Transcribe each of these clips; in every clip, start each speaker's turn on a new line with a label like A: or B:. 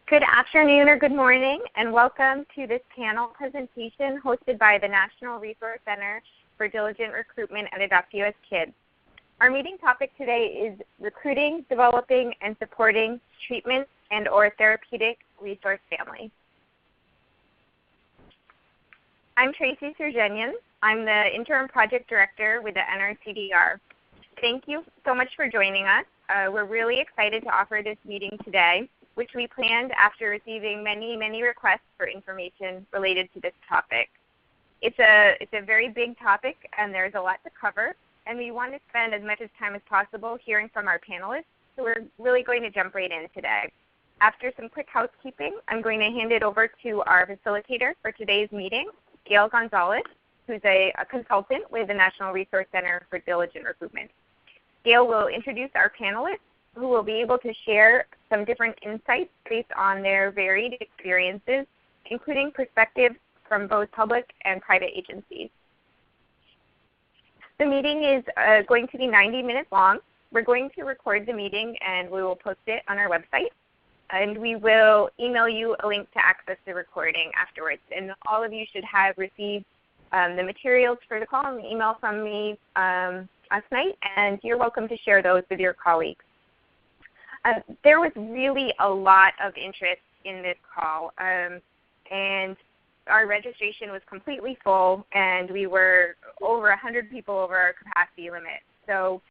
A: Good afternoon or good morning, and welcome to this panel presentation hosted by the National Resource Center for Diligent Recruitment at AdoptUS Kids. Our meeting topic today is recruiting, developing, and supporting treatment and or therapeutic resource families. I'm Tracy Surgenian. I'm the Interim Project Director with the NRCDR. Thank you so much for joining us. We're really excited to offer this meeting today, which we planned after receiving many requests for information related to this topic. It's a very big topic, and there's a lot to cover, and we want to spend as much time as possible hearing from our panelists, so we're really going to jump right in today. After some quick housekeeping, I'm going to hand it over to our facilitator for today's meeting, Gail Gonzalez, who's a consultant with the National Resource Center for Diligent Recruitment. Gail will introduce our panelists, who will be able to share some different insights based on their varied experiences, including perspectives from both public and private agencies. The meeting is going to be 90 minutes long. We're going to record the meeting and we will post it on our website. And we will email you a link to access the recording afterwards. And all of you should have received the materials for the call and the email from me last night, and you're welcome to share those with your colleagues. There was really a lot of interest in this call, and our registration was completely full, and we were over 100 people over our capacity limit. So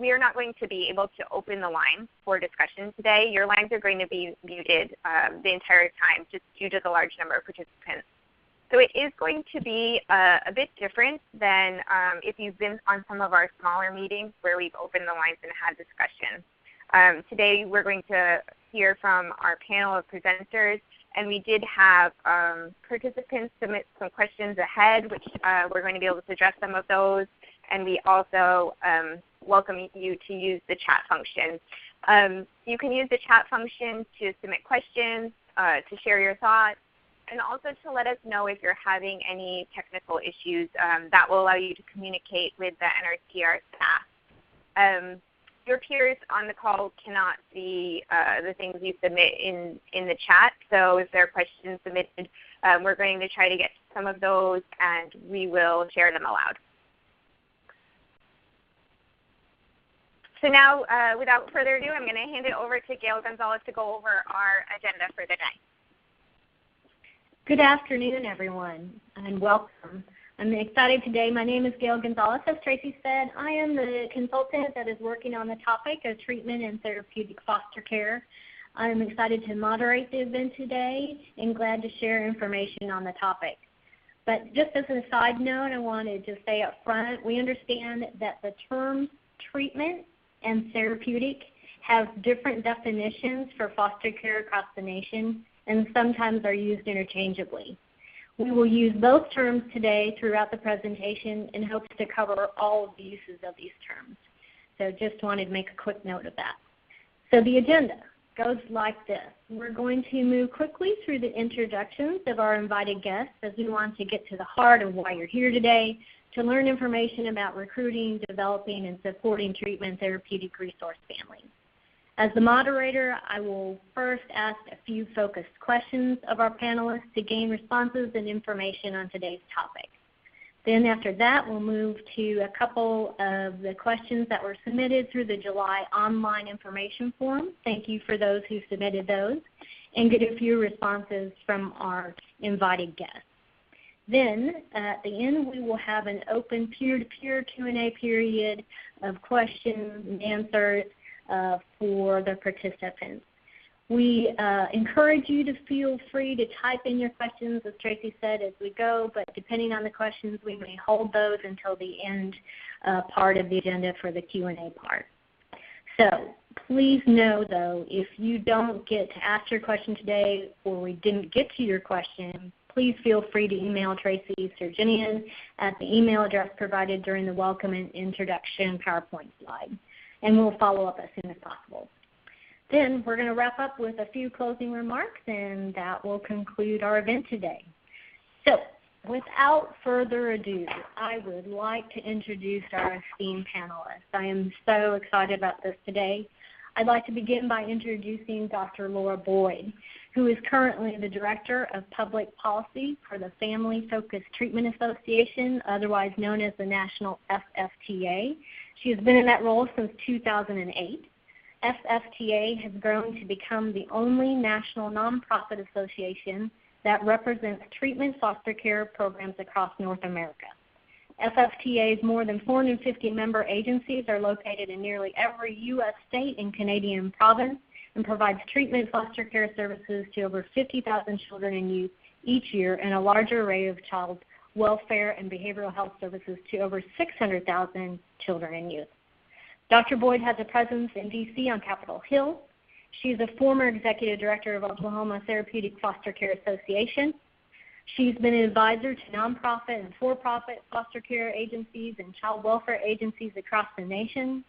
A: we are not going to be able to open the line for discussion today. Your lines are going to be muted the entire time just due to the large number of participants. So it is going to be a bit different than if you've been on some of our smaller meetings where we've opened the lines and had discussion. Today we're going to hear from our panel of presenters, and we did have participants submit some questions ahead, which we're going to be able to address some of those, and we also welcome you to use the chat function. You can use the chat function to submit questions, to share your thoughts, and also to let us know if you're having any technical issues. That will allow you to communicate with the NRCDR staff. Your peers on the call cannot see the things you submit in the chat, so if there are questions submitted, we're going to try to get some of those and we will share them aloud. So now, without further ado, I'm going to hand it over to Gail Gonzalez to go over our agenda for the day.
B: Good afternoon, everyone, and welcome. I'm excited today. My name is Gail Gonzalez. As Tracy said, I am the consultant that is working on the topic of treatment and therapeutic foster care. I'm excited to moderate the event today and glad to share information on the topic. But just as a side note, I wanted to say up front, we understand that the terms treatment and therapeutic have different definitions for foster care across the nation and sometimes are used interchangeably. We will use both terms today throughout the presentation in hopes to cover all of the uses of these terms. So just wanted to make a quick note of that. So the agenda goes like this. We're going to move quickly through the introductions of our invited guests as we want to get to the heart of why you're here today, to learn information about recruiting, developing, and supporting treatment therapeutic resource families. As the moderator, I will first ask a few focused questions of our panelists to gain responses and information on today's topic. Then after that, we'll move to a couple of the questions that were submitted through the July online information form. Thank you for those who submitted those, and get a few responses from our invited guests. Then at the end, we will have an open peer-to-peer Q&A period of questions and answers for the participants. We encourage you to feel free to type in your questions, as Tracy said, as we go, but depending on the questions, we may hold those until the end part of the agenda for the Q&A part. So please know, though, if you don't get to ask your question today or we didn't get to your question, please feel free to email Tracy Surgenian at the email address provided during the welcome and introduction PowerPoint slide, and we'll follow up as soon as possible. Then we're going to wrap up with a few closing remarks, and that will conclude our event today. So without further ado, I would like to introduce our esteemed panelists. I am so excited about this today. I'd like to begin by introducing Dr. Laura Boyd. who is currently the Director of Public Policy for the Family Focused Treatment Association, otherwise known as the National FFTA. She has been in that role since 2008. FFTA has grown to become the only national nonprofit association that represents treatment foster care programs across North America. FFTA's more than 450 member agencies are located in nearly every U.S. state and Canadian province and provides treatment foster care services to over 50,000 children and youth each year and a larger array of child welfare and behavioral health services to over 600,000 children and youth. Dr. Boyd has a presence in D.C. on Capitol Hill. She's a former executive director of Oklahoma Therapeutic Foster Care Association. She's been an advisor to nonprofit and for-profit foster care agencies and child welfare agencies across the nation.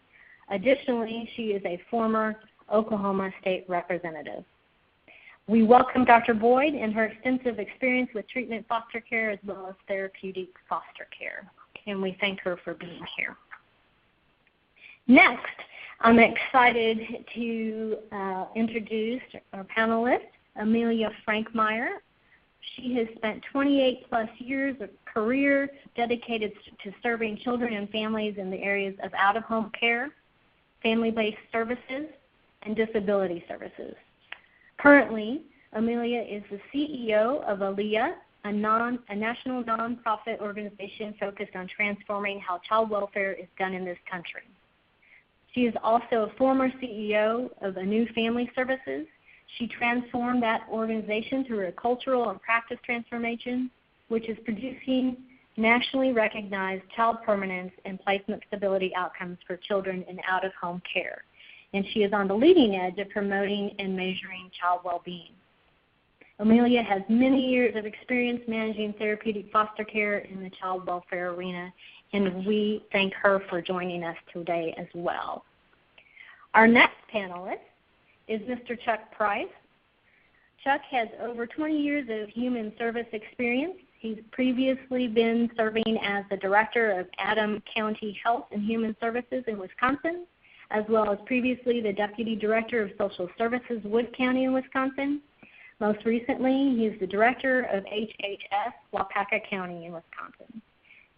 B: Additionally, she is a former Oklahoma State Representative. We welcome Dr. Boyd and her extensive experience with treatment foster care as well as therapeutic foster care, and we thank her for being here. Next, I'm excited to introduce our panelist, Amelia Frankmeyer. She has spent 28-plus years of career dedicated to serving children and families in the areas of out-of-home care, family-based services, and disability services. Currently, Amelia is the CEO of ALIA, a national nonprofit organization focused on transforming how child welfare is done in this country. She is also a former CEO of Anew Family Services. She transformed that organization through a cultural and practice transformation, which is producing nationally recognized child permanence and placement stability outcomes for children in out-of-home care. And she is on the leading edge of promoting and measuring child well-being. Amelia has many years of experience managing therapeutic foster care in the child welfare arena, and we thank her for joining us today as well. Our next panelist is Mr. Chuck Price. Chuck has over 20 years of human service experience. He's previously been serving as the Director of Adams County Health and Human Services in Wisconsin, as well as previously the Deputy Director of Social Services, Wood County in Wisconsin. Most recently, he's the Director of HHS, Waupaca County in Wisconsin.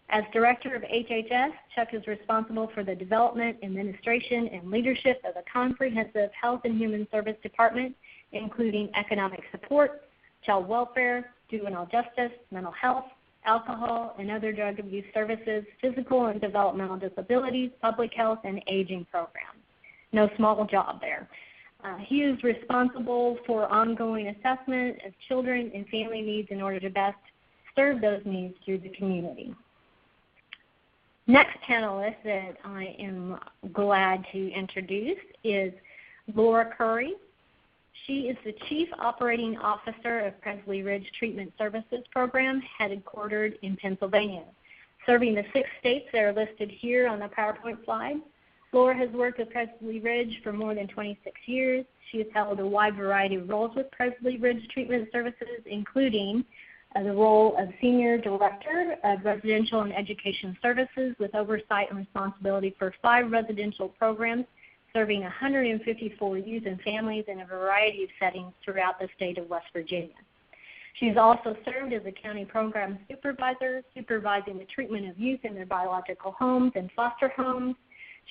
B: As Director of HHS, Chuck is responsible for the development, administration, and leadership of a comprehensive health and human service department, including economic support, child welfare, juvenile justice, mental health, alcohol and other drug abuse services, physical and developmental disabilities, public health, and aging programs. No small job there. He is responsible for ongoing assessment of children and family needs in order to best serve those needs through the community. Next panelist that I am glad to introduce is Laura Curry. She is the Chief Operating Officer of Presley Ridge Treatment Services Program, headquartered in Pennsylvania, serving the 6 states that are listed here on the PowerPoint slide. Laura has worked with Presley Ridge for more than 26 years. She has held a wide variety of roles with Presley Ridge Treatment Services, including the role of Senior Director of Residential and Education Services with oversight and responsibility for 5 residential programs serving 154 youth and families in a variety of settings throughout the state of West Virginia. She's also served as a county program supervisor, supervising the treatment of youth in their biological homes and foster homes.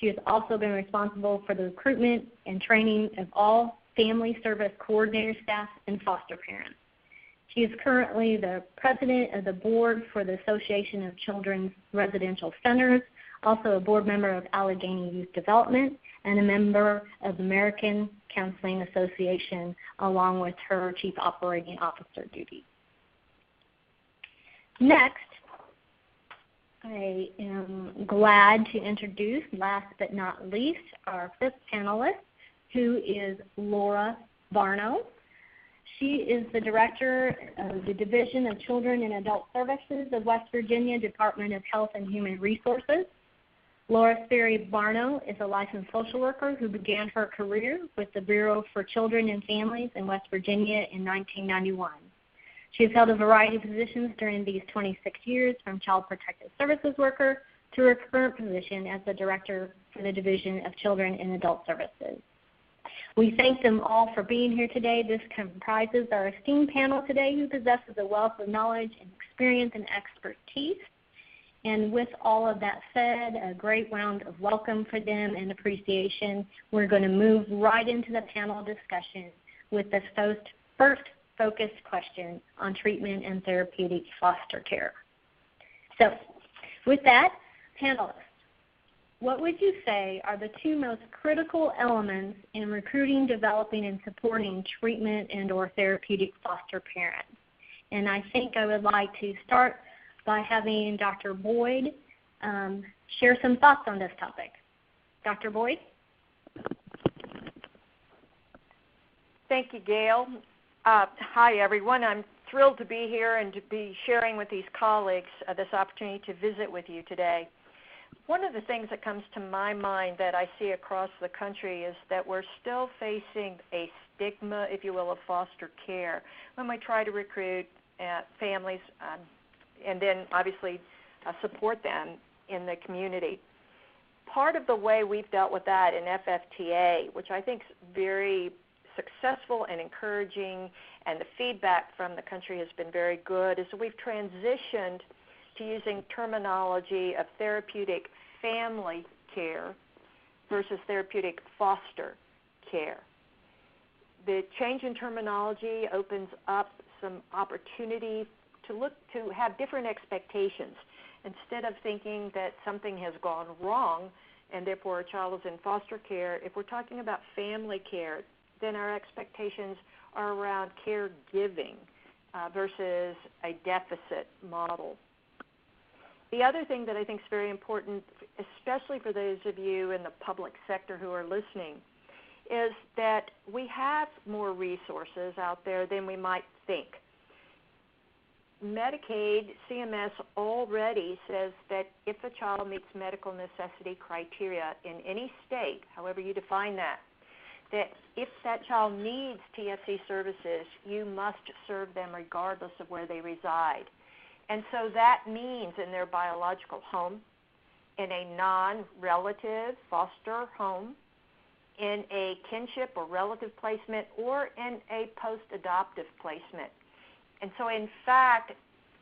B: She has also been responsible for the recruitment and training of all family service coordinator staff and foster parents. She is currently the president of the board for the Association of Children's Residential Centers, also a board member of Allegheny Youth Development, and a member of the American Counseling Association, along with her Chief Operating Officer duties. Next, I am glad to introduce, last but not least, our 5th panelist, who is Laura Barno. She is the Director of the Division of Children and Adult Services of West Virginia Department of Health and Human Resources. Laura Sperry Barno is a licensed social worker who began her career with the Bureau for Children and Families in West Virginia in 1991. She has held a variety of positions during these 26 years, from Child Protective Services worker to her current position as the Director for the Division of Children and Adult Services. We thank them all for being here today. This comprises our esteemed panel today who possesses a wealth of knowledge and experience and expertise. And with all of that said, a great round of welcome for them and appreciation. We're going to move right into the panel discussion with the first focused question on treatment and therapeutic foster care. So with that, panelists, what would you say are the two most critical elements in recruiting, developing, and supporting treatment and or therapeutic foster parents? And I think I would like to start by having Dr. Boyd share some thoughts on this topic. Dr. Boyd?
C: Thank you, Gail. Hi, everyone. I'm thrilled to be here and to be sharing with these colleagues this opportunity to visit with you today. One of the things that comes to my mind that I see across the country is that we're still facing a stigma, if you will, of foster care when we try to recruit families and then obviously support them in the community. Part of the way we've dealt with that in FFTA, which I think is very successful and encouraging, and the feedback from the country has been very good, is we've transitioned to using terminology of therapeutic family care versus therapeutic foster care. The change in terminology opens up some opportunity to have different expectations. Instead of thinking that something has gone wrong and therefore a child is in foster care, if we're talking about family care, then our expectations are around caregiving versus a deficit model. The other thing that I think is very important, especially for those of you in the public sector who are listening, is that we have more resources out there than we might think. Medicaid, CMS already says that if a child meets medical necessity criteria in any state, however you define that if that child needs TFC services, you must serve them regardless of where they reside. And so that means in their biological home, in a non-relative foster home, in a kinship or relative placement, or in a post-adoptive placement. And so in fact,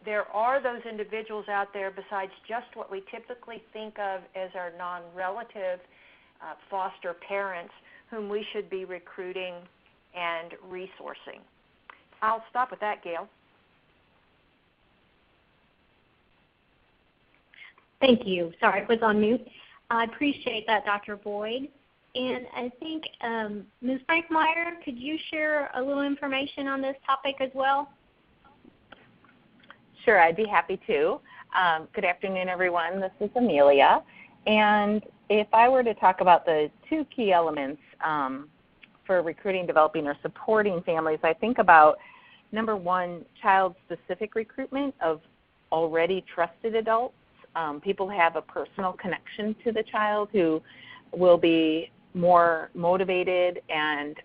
C: there are those individuals out there besides just what we typically think of as our non-relative foster parents whom we should be recruiting and resourcing. I'll stop with that, Gail.
B: Thank you. Sorry, it was on mute. I appreciate that, Dr. Boyd. And I think Ms. Frankmeyer, could you share a little information on this topic as well?
D: Sure, I'd be happy to. Good afternoon, everyone. This is Amelia. And if I were to talk about the two key elements for recruiting, developing, or supporting families, I think about, number one, child-specific recruitment of already trusted adults. People have a personal connection to the child who will be more motivated and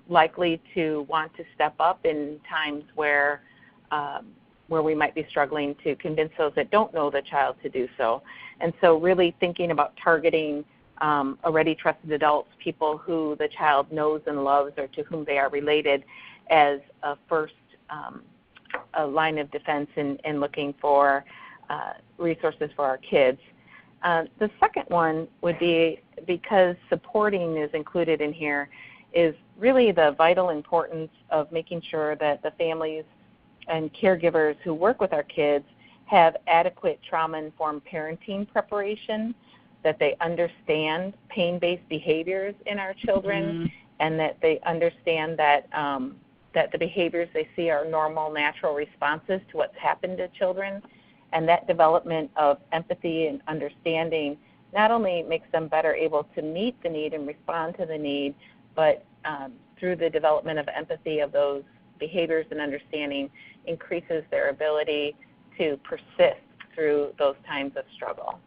D: likely to want to step up in times where we might be struggling to convince those that don't know the child to do so. And so really thinking about targeting already trusted adults, people who the child knows and loves or to whom they are related, as a first a line of defense in looking for resources for our kids. The second one would be, because supporting is included in here, is really the vital importance of making sure that the families and caregivers who work with our kids have adequate trauma-informed parenting preparation, that they understand pain-based behaviors in our children, and that they understand that that the behaviors they see are normal, natural responses to what's happened to children. And that development of empathy and understanding not only makes them better able to meet the need and respond to the need, but through the development of empathy of those behaviors and understanding increases their ability to persist through those times of struggle.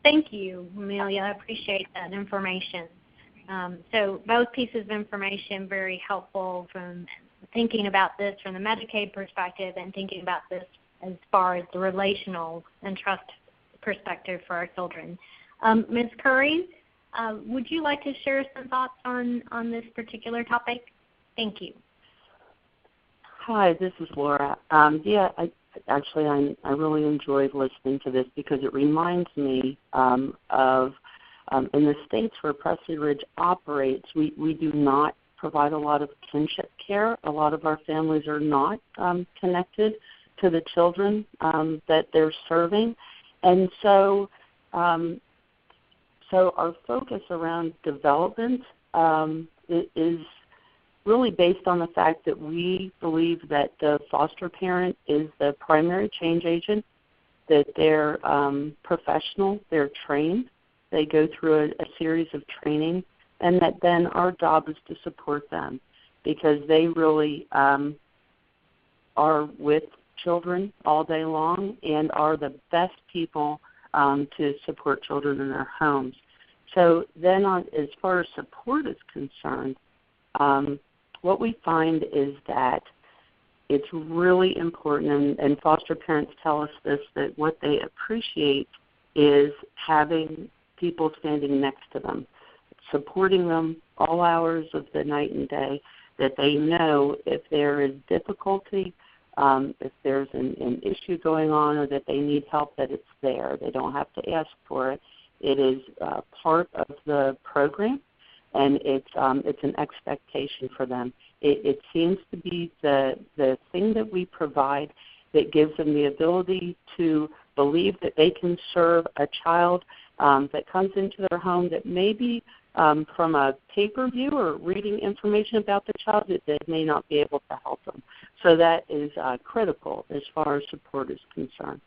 B: Thank you, Amelia. I appreciate that information. So both pieces of information very helpful from thinking about this from the Medicaid perspective and thinking about this as far as the relational and trust perspective for our children. Ms. Curry, would you like to share some thoughts on this particular topic? Thank you.
E: Hi, this is Laura. I really enjoyed listening to this because it reminds me of in the states where Presley Ridge operates, we do not provide a lot of kinship care. A lot of our families are not connected to the children that they're serving. And so our focus around development is really based on the fact that we believe that the foster parent is the primary change agent, that they're professional, they're trained, they go through a series of training, and that then our job is to support them because they really are with children all day long and are the best people to support children in their homes. So then as far as support is concerned, what we find is that it's really important, and foster parents tell us this, that what they appreciate is having people standing next to them, supporting them all hours of the night and day, that they know if there is difficulty, if there's an issue going on or that they need help, that it's there. They don't have to ask for it. It is part of the program, and it's an expectation for them. It seems to be the thing that we provide that gives them the ability to believe that they can serve a child that comes into their home that maybe from a paper view or reading information about the child that may not be able to help them. So that is critical as far as support is concerned.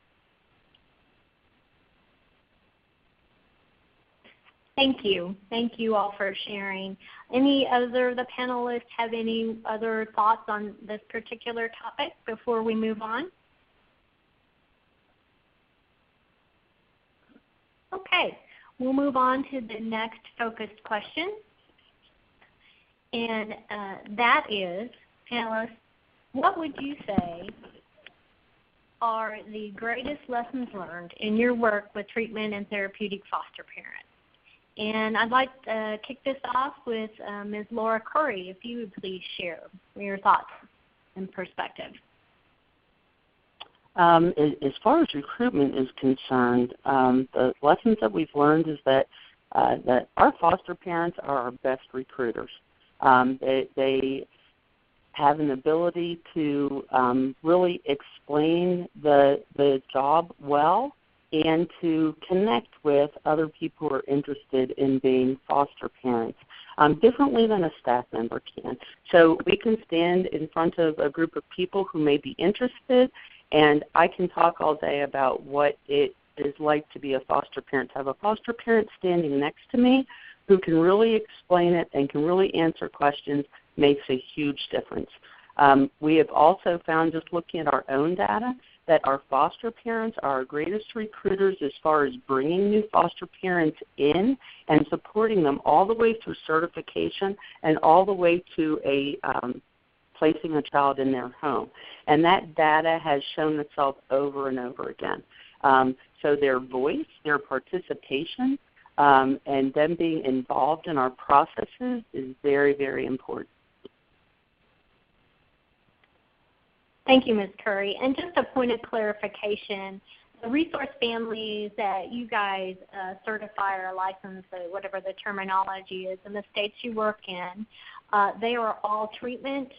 B: Thank you. Thank you all for sharing. Any other of the panelists have any other thoughts on this particular topic before we move on? Okay, we'll move on to the next focused question. And that is, panelists, what would you say are the greatest lessons learned in your work with treatment and therapeutic foster parents? And I'd like to kick this off with Ms. Laura Curry, if you would please share your thoughts and perspective.
E: As far as recruitment is concerned, the lessons that we've learned is that our foster parents are our best recruiters. They have an ability to really explain the job well and to connect with other people who are interested in being foster parents differently than a staff member can. So we can stand in front of a group of people who may be interested, and I can talk all day about what it is like to be a foster parent. To have a foster parent standing next to me who can really explain it and can really answer questions makes a huge difference. We have also found, just looking at our own data, that our foster parents are our greatest recruiters as far as bringing new foster parents in and supporting them all the way through certification and all the way to placing a child in their home. And that data has shown itself over and over again. So their voice, their participation, and them being involved in our processes is very, very important.
B: Thank you, Ms. Curry. And just a point of clarification, the resource families that you guys certify or license, whatever the terminology is, in the states you work in, they are all treatment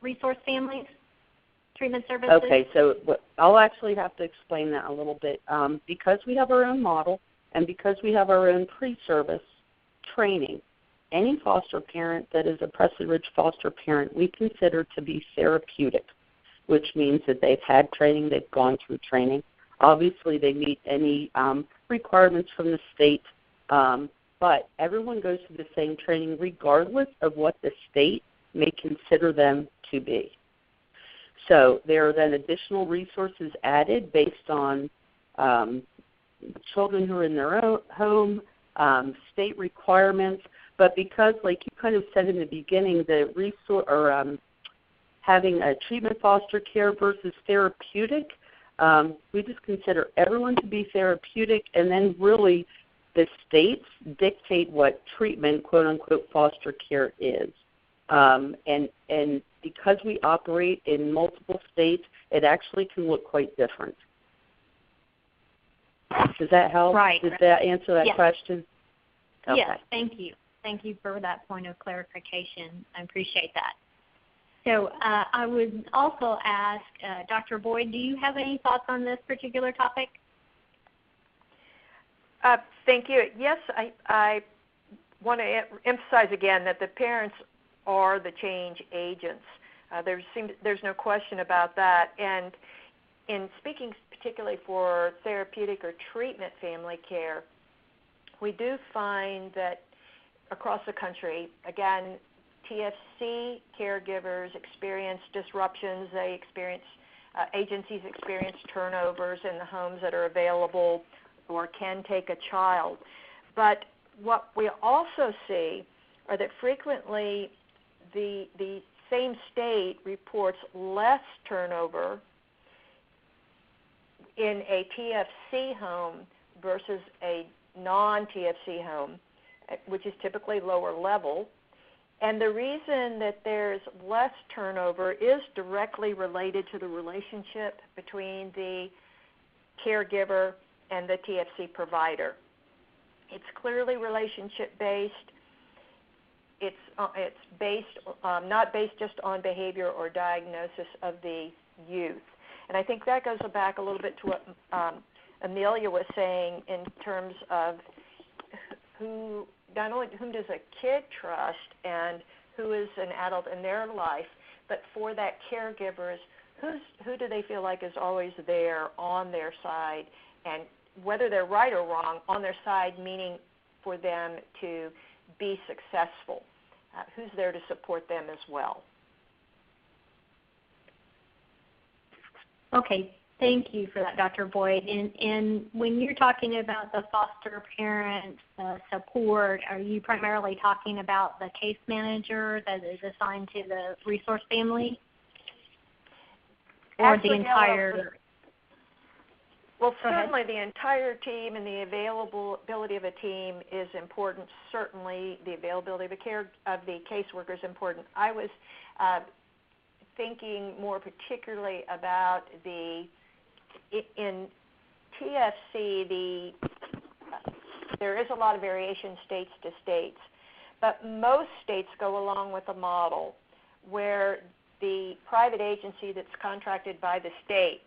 B: resource families, treatment services?
E: Okay, so I'll actually have to explain that a little bit. Because we have our own model and because we have our own pre-service training, any foster parent that is a Presley Ridge foster parent we consider to be therapeutic, which means that they've had training, they've gone through training. Obviously, they meet any requirements from the state, but everyone goes through the same training regardless of what the state may consider them to be. So there are then additional resources added based on children who are in their own home, state requirements, but because, like you kind of said in the beginning, the resource or having a treatment foster care versus therapeutic, we just consider everyone to be therapeutic and then really the states dictate what treatment, quote unquote, foster care is. And because we operate in multiple states, it actually can look quite different. Does that help?
B: Right.
E: Does that answer that question? Okay.
B: Yes, thank you. Thank you for that point of clarification. I appreciate that. So I would also ask, Dr. Boyd, do you have any thoughts on this particular topic?
C: Thank you. Yes, I want to emphasize again that the parents are the change agents. There's no question about that. And in speaking particularly for therapeutic or treatment family care, we do find that across the country, again, TFC caregivers experience disruptions. They experience, agencies experience turnovers in the homes that are available or can take a child. But what we also see are that frequently the same state reports less turnover in a TFC home versus a non-TFC home, which is typically lower level. And the reason that there's less turnover is directly related to the relationship between the caregiver and the TFC provider. It's clearly relationship-based. It's based not based just on behavior or diagnosis of the youth. And I think that goes back a little bit to what Amelia was saying in terms of who, not only whom does a kid trust and who is an adult in their life, but for that caregivers, who do they feel like is always there on their side, and whether they're right or wrong, on their side, meaning for them to be successful. Who's there to support them as well?
B: Okay, thank you for that, Dr. Boyd. And when you're talking about the foster parent support, are you primarily talking about the case manager that is assigned to the resource family? Or
C: Actually,
B: the entire...
C: Well, certainly the entire team and the availability of a team is important. Certainly the availability of the caseworker is important. I was thinking more particularly about in TFC, there is a lot of variation states to states, but most states go along with a model where the private agency that's contracted by the state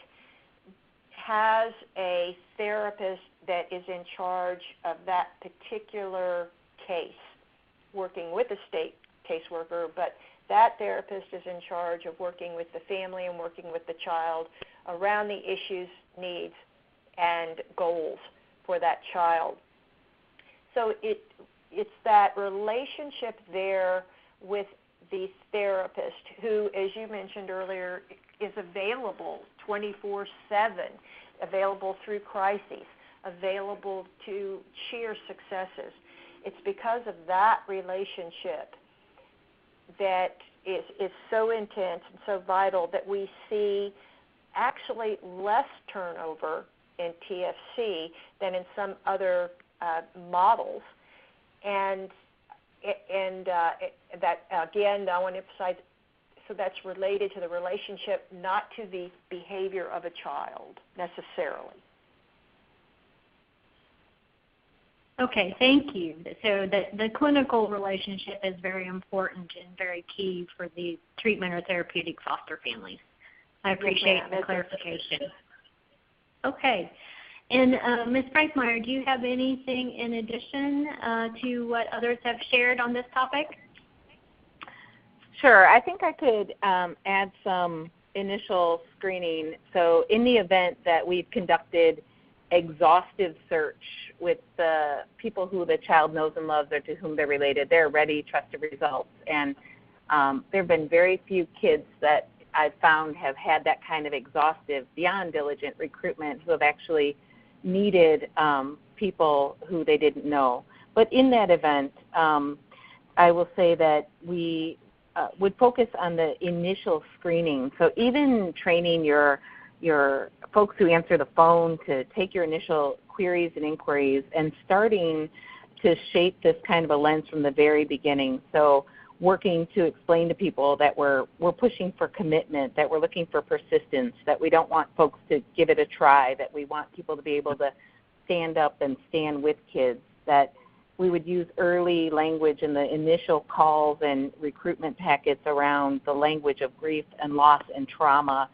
C: has a therapist that is in charge of that particular case, working with the state caseworker, but that therapist is in charge of working with the family and working with the child around the issues, needs, and goals for that child. So it's that relationship there with the therapist who, as you mentioned earlier, is available 24/7, available through crises, available to cheer successes. It's because of that relationship that is so intense and so vital that we see actually less turnover in TFC than in some other models. And that, again, I want to emphasize, so that's related to the relationship, not to the behavior of a child necessarily.
B: Okay, thank you. So the clinical relationship is very important and very key for the treatment or therapeutic foster families. I appreciate the clarification. Okay. And Ms. Frankmeyer, do you have anything in addition to what others have shared on this topic?
D: Sure. I think I could add some initial screening. So in the event that we've conducted exhaustive search with the people who the child knows and loves or to whom they're related, they're ready, trusted results. And there have been very few kids that I've found have had that kind of exhaustive, beyond diligent recruitment who have actually needed people who they didn't know. But in that event, I will say that we would focus on the initial screening. So even training your folks who answer the phone to take your initial queries and inquiries and starting to shape this kind of a lens from the very beginning. So working to explain to people that we're pushing for commitment, that we're looking for persistence, that we don't want folks to give it a try, that we want people to be able to stand up and stand with kids, that we would use early language in the initial calls and recruitment packets around the language of grief and loss and trauma,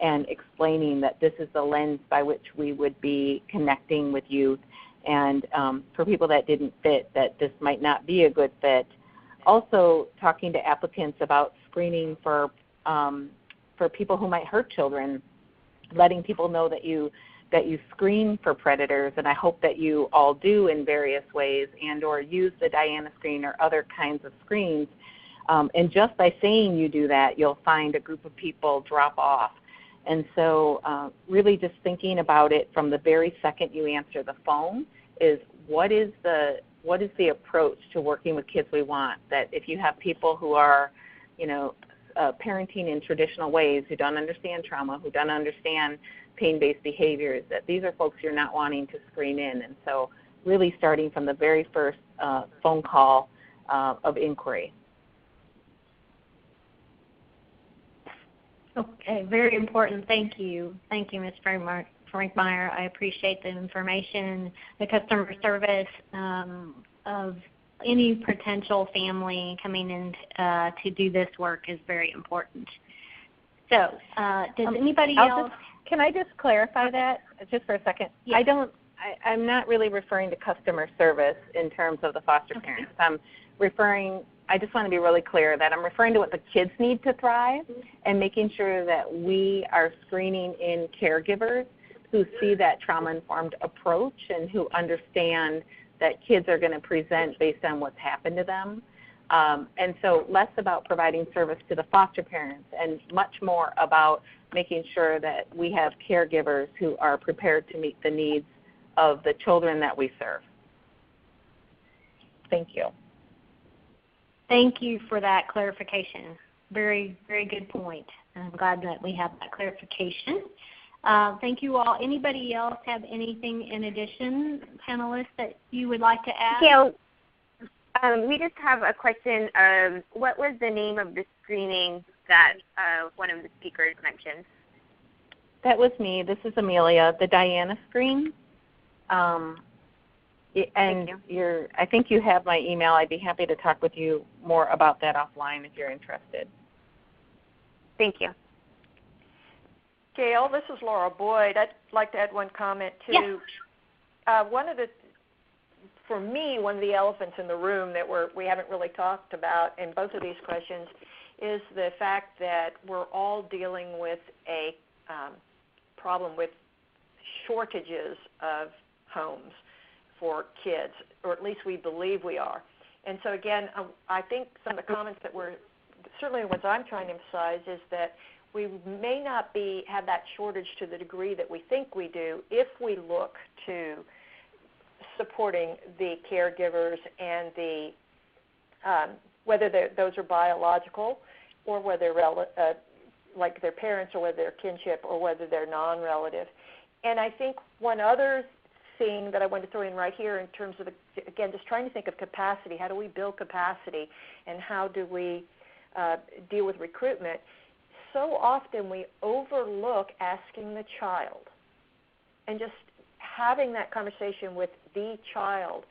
D: and explaining that this is the lens by which we would be connecting with youth, and for people that didn't fit, that this might not be a good fit. Also talking to applicants about screening for people who might hurt children, letting people know that you screen for predators, and I hope that you all do in various ways and or use the Diana screen or other kinds of screens. And just by saying you do that, you'll find a group of people drop off. And so really just thinking about it from the very second you answer the phone is what is the approach to working with kids we want? That if you have people who are, parenting in traditional ways, who don't understand trauma, who don't understand pain-based behaviors, that these are folks you're not wanting to screen in. And so really starting from the very first phone call of inquiry.
B: Okay, very important. Thank you. Thank you, Ms. Frankmeyer. I appreciate the information, the customer service of any potential family coming in to do this work is very important. So does anybody else?
D: Can I just clarify that just for a second?
B: Yes.
D: I'm not really referring to customer service in terms of the foster parents. I just want to be really clear that I'm referring to what the kids need to thrive and making sure that we are screening in caregivers who see that trauma-informed approach and who understand that kids are going to present based on what's happened to them. And so less about providing service to the foster parents and much more about making sure that we have caregivers who are prepared to meet the needs of the children that we serve. Thank you.
B: Thank you for that clarification. Very, very good point. I'm glad that we have that clarification. Thank you all. Anybody else have anything in addition, panelists, that you would like to add?
A: Gail, we just have a question. What was the name of the screening that one of the speakers mentioned?
D: That was me. This is Amelia, the Diana screen. And I think you have my email. I'd be happy to talk with you more about that offline if you're interested.
A: Thank you.
C: Gail, this is Laura Boyd. I'd like to add one comment too.
B: Yes.
C: For me, one of the elephants in the room that we haven't really talked about in both of these questions is the fact that we're all dealing with a problem with shortages of homes for kids, or at least we believe we are. And so again, I think some of the comments that certainly what I'm trying to emphasize is that we may not have that shortage to the degree that we think we do if we look to supporting the caregivers and the whether those are biological or whether like their parents or whether they're kinship or whether they're non-relative. And I think one other thing that I want to throw in right here in terms of, again, just trying to think of capacity. How do we build capacity and how do we deal with recruitment? So often we overlook asking the child and just having that conversation with the child.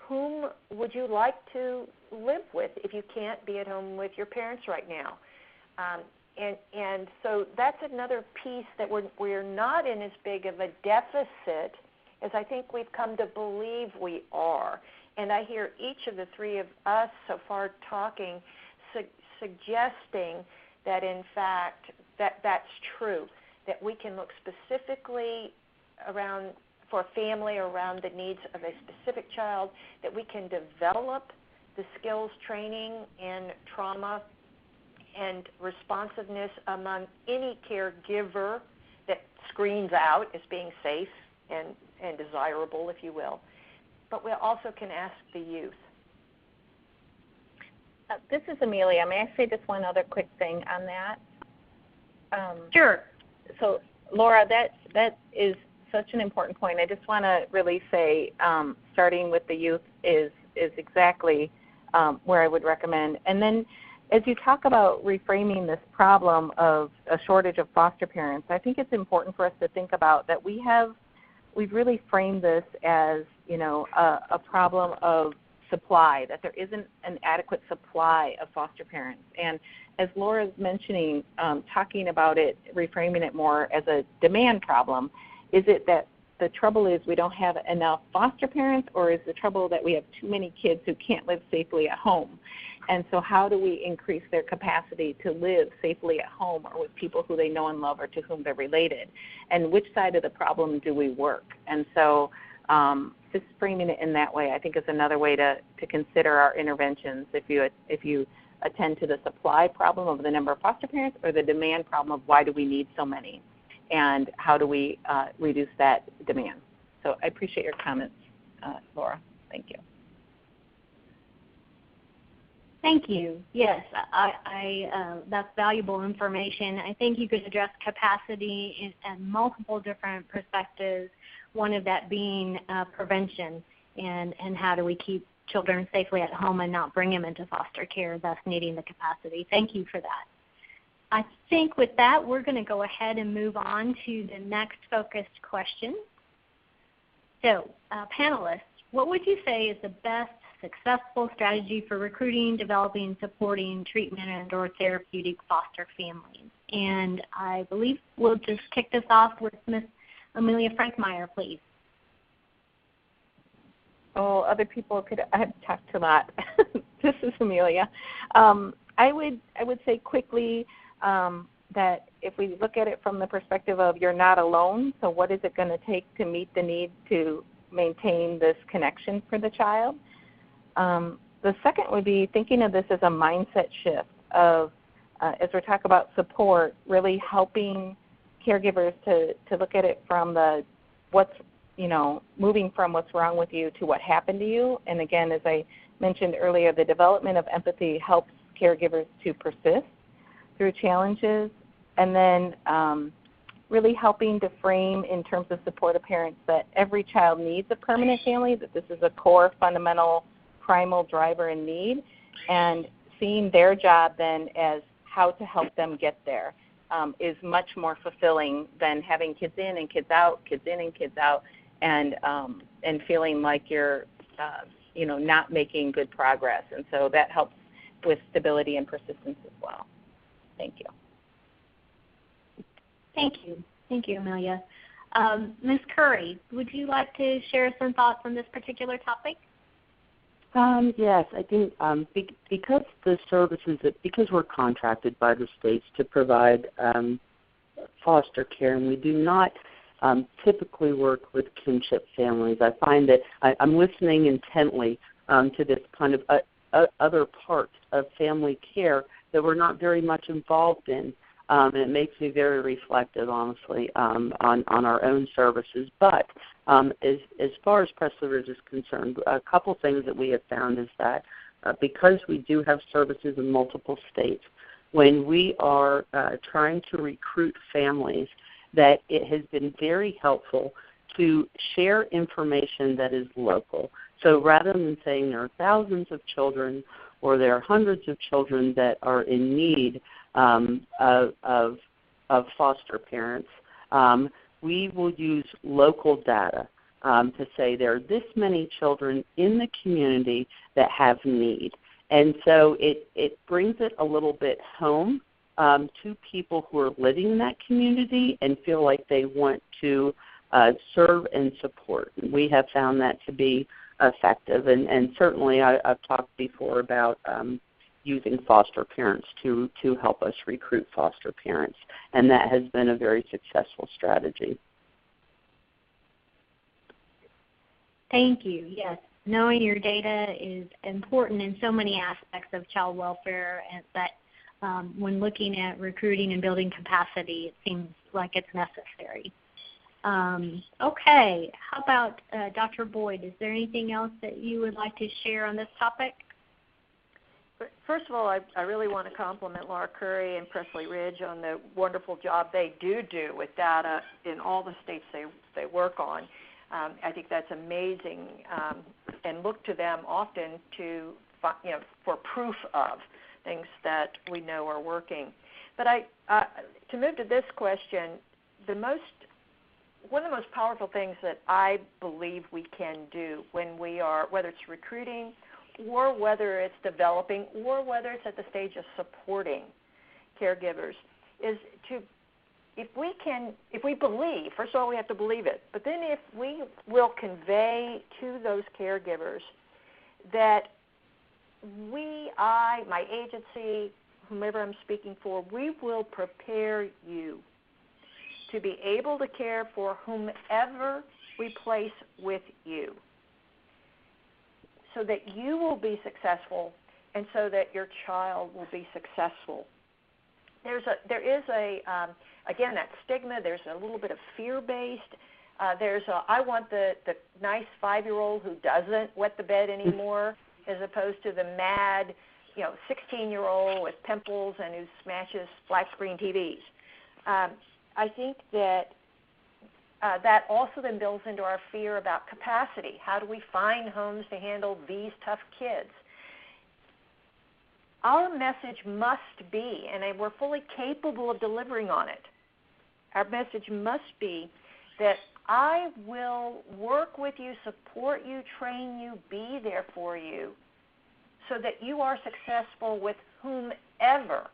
C: Whom would you like to live with if you can't be at home with your parents right now? And so that's another piece that we're not in as big of a deficit as I think we've come to believe we are. And I hear each of the three of us so far talking, suggesting that in fact that's true, that we can look specifically around for a family around the needs of a specific child, that we can develop the skills training in trauma and responsiveness among any caregiver that screens out as being safe and desirable, if you will. But we also can ask the youth.
D: This is Amelia. May I say just one other quick thing on that?
B: Sure.
D: So, Laura, that is such an important point. I just want to really say starting with the youth is exactly where I would recommend. And then as you talk about reframing this problem of a shortage of foster parents, I think it's important for us to think about that we've really framed this as, a problem of supply, that there isn't an adequate supply of foster parents. And as Laura's mentioning, talking about it, reframing it more as a demand problem, is it that the trouble is we don't have enough foster parents, or is the trouble that we have too many kids who can't live safely at home? And so how do we increase their capacity to live safely at home or with people who they know and love or to whom they're related? And which side of the problem do we work? And so just framing it in that way, I think, is another way to consider our interventions if you attend to the supply problem of the number of foster parents or the demand problem of why do we need so many and how do we reduce that demand. So I appreciate your comments, Laura. Thank you.
B: Thank you. Yes, that's valuable information. I think you could address capacity in multiple different perspectives, one of that being prevention and how do we keep children safely at home and not bring them into foster care, thus needing the capacity. Thank you for that. I think with that, we're going to go ahead and move on to the next focused question. So, panelists, what would you say is the best successful strategy for recruiting, developing, supporting treatment and or therapeutic foster families? And I believe we'll just kick this off with Ms. Amelia Frankmeyer, please.
D: Oh, other people I've talked to a lot. This is Amelia. I would say quickly that if we look at it from the perspective of you're not alone, so what is it going to take to meet the need to maintain this connection for the child? The second would be thinking of this as a mindset shift of, as we're talking about support, really helping caregivers to look at it from moving from what's wrong with you to what happened to you. And again, as I mentioned earlier, the development of empathy helps caregivers to persist through challenges. And then really helping to frame in terms of support of parents that every child needs a permanent family, that this is a core fundamental primal driver and need, and seeing their job then as how to help them get there is much more fulfilling than having kids in and kids out, and feeling like you're not making good progress. And so that helps with stability and persistence as well. Thank you.
B: Thank you, Amelia. Ms. Curry, would you like to share some thoughts on this particular topic?
E: Yes, I think because the services, because we're contracted by the states to provide foster care, and we do not typically work with kinship families, I find that I'm listening intently to this kind of other parts of family care that we're not very much involved in. And it makes me very reflective, honestly, on our own services. But as far as Press Livers is concerned, a couple things that we have found is that because we do have services in multiple states, when we are trying to recruit families, that it has been very helpful to share information that is local. So rather than saying there are thousands of children or there are hundreds of children that are in need of foster parents, we will use local data to say there are this many children in the community that have need. And so it brings it a little bit home to people who are living in that community and feel like they want to serve and support. We have found that to be effective. And certainly I've talked before about using foster parents to help us recruit foster parents, and that has been a very successful strategy.
B: Thank you. Yes, knowing your data is important in so many aspects of child welfare, and that when looking at recruiting and building capacity, it seems like it's necessary. Okay, how about Dr. Boyd? Is there anything else that you would like to share on this topic?
C: First of all, I really want to compliment Laura Curry and Presley Ridge on the wonderful job they do with data in all the states they work on. I think that's amazing, and look to them often to for proof of things that we know are working. But to move to this question, one of the most powerful things that I believe we can do when we are, whether it's recruiting or whether it's developing or whether it's at the stage of supporting caregivers, is to, if we believe, first of all we have to believe it, but then if we will convey to those caregivers that my agency, whomever I'm speaking for, we will prepare you to be able to care for whomever we place with you, so that you will be successful and so that your child will be successful. There is again, that stigma. There's a little bit of fear-based. I want the nice 5-year-old who doesn't wet the bed anymore, as opposed to the mad, 16-year-old with pimples and who smashes flat screen TVs. I think that that also then builds into our fear about capacity. How do we find homes to handle these tough kids? Our message must be, and we're fully capable of delivering on it, our message must be that I will work with you, support you, train you, be there for you, so that you are successful with whomever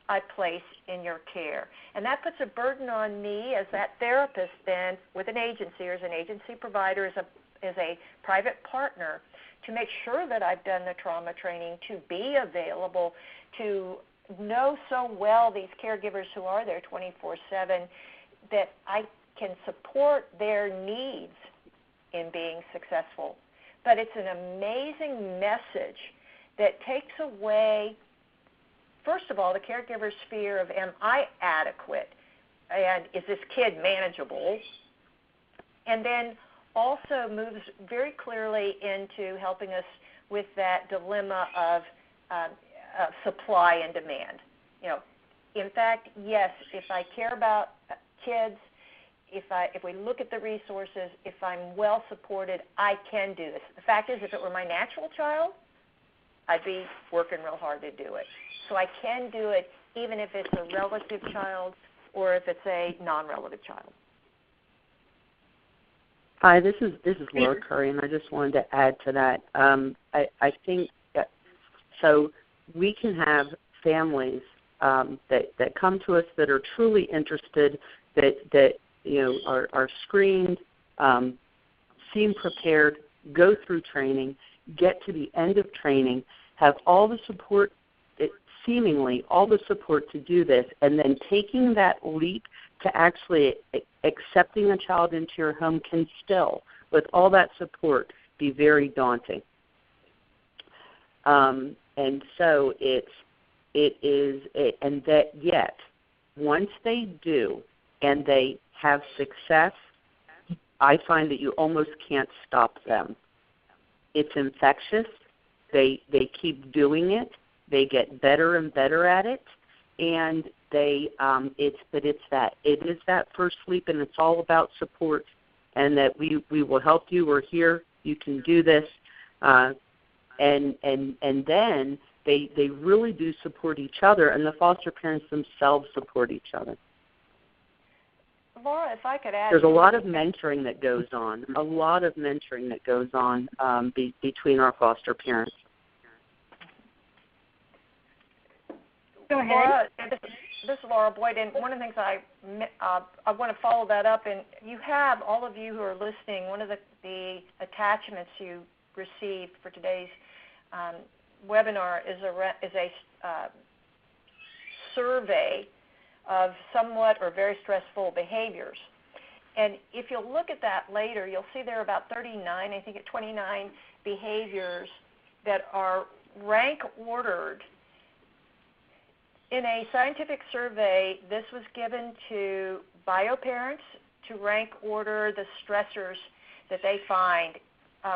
C: I place in your care. And that puts a burden on me as that therapist then with an agency, or as an agency provider, as a private partner, to make sure that I've done the trauma training, to be available, to know so well these caregivers who are there 24/7, that I can support their needs in being successful. But it's an amazing message that takes away, first of all, the caregiver's fear of, am I adequate? And is this kid manageable? And then also moves very clearly into helping us with that dilemma of supply and demand. In fact, yes, if I care about kids, if we look at the resources, if I'm well supported, I can do this. The fact is, if it were my natural child, I'd be working real hard to do it. So I can do it even if it's a relative child or if it's a non-relative child.
E: Hi, this is Laura Curry, and I just wanted to add to that. I think that, so we can have families that come to us that are truly interested, that are screened, seem prepared, go through training, get to the end of training, have all the support, seemingly all the support to do this, and then taking that leap to actually accepting a child into your home can still, with all that support, be very daunting. And so and that yet, once they do and they have success, I find that you almost can't stop them. It's infectious. They keep doing it. They get better and better at it, and it is that first leap, and it's all about support, and that we will help you. We're here. You can do this, and then they really do support each other, and the foster parents themselves support each other.
C: Laura, if I could add,
E: there's a lot of mentoring that goes on. Between our foster parents.
B: Go ahead.
C: Laura, this is Laura Boyd, and one of the things I want to follow that up, and you have, all of you who are listening, one of the attachments you received for today's webinar is a survey of somewhat or very stressful behaviors. And if you'll look at that later, you'll see there are about 29 behaviors that are rank ordered. In a scientific survey, this was given to bio parents to rank order the stressors that they find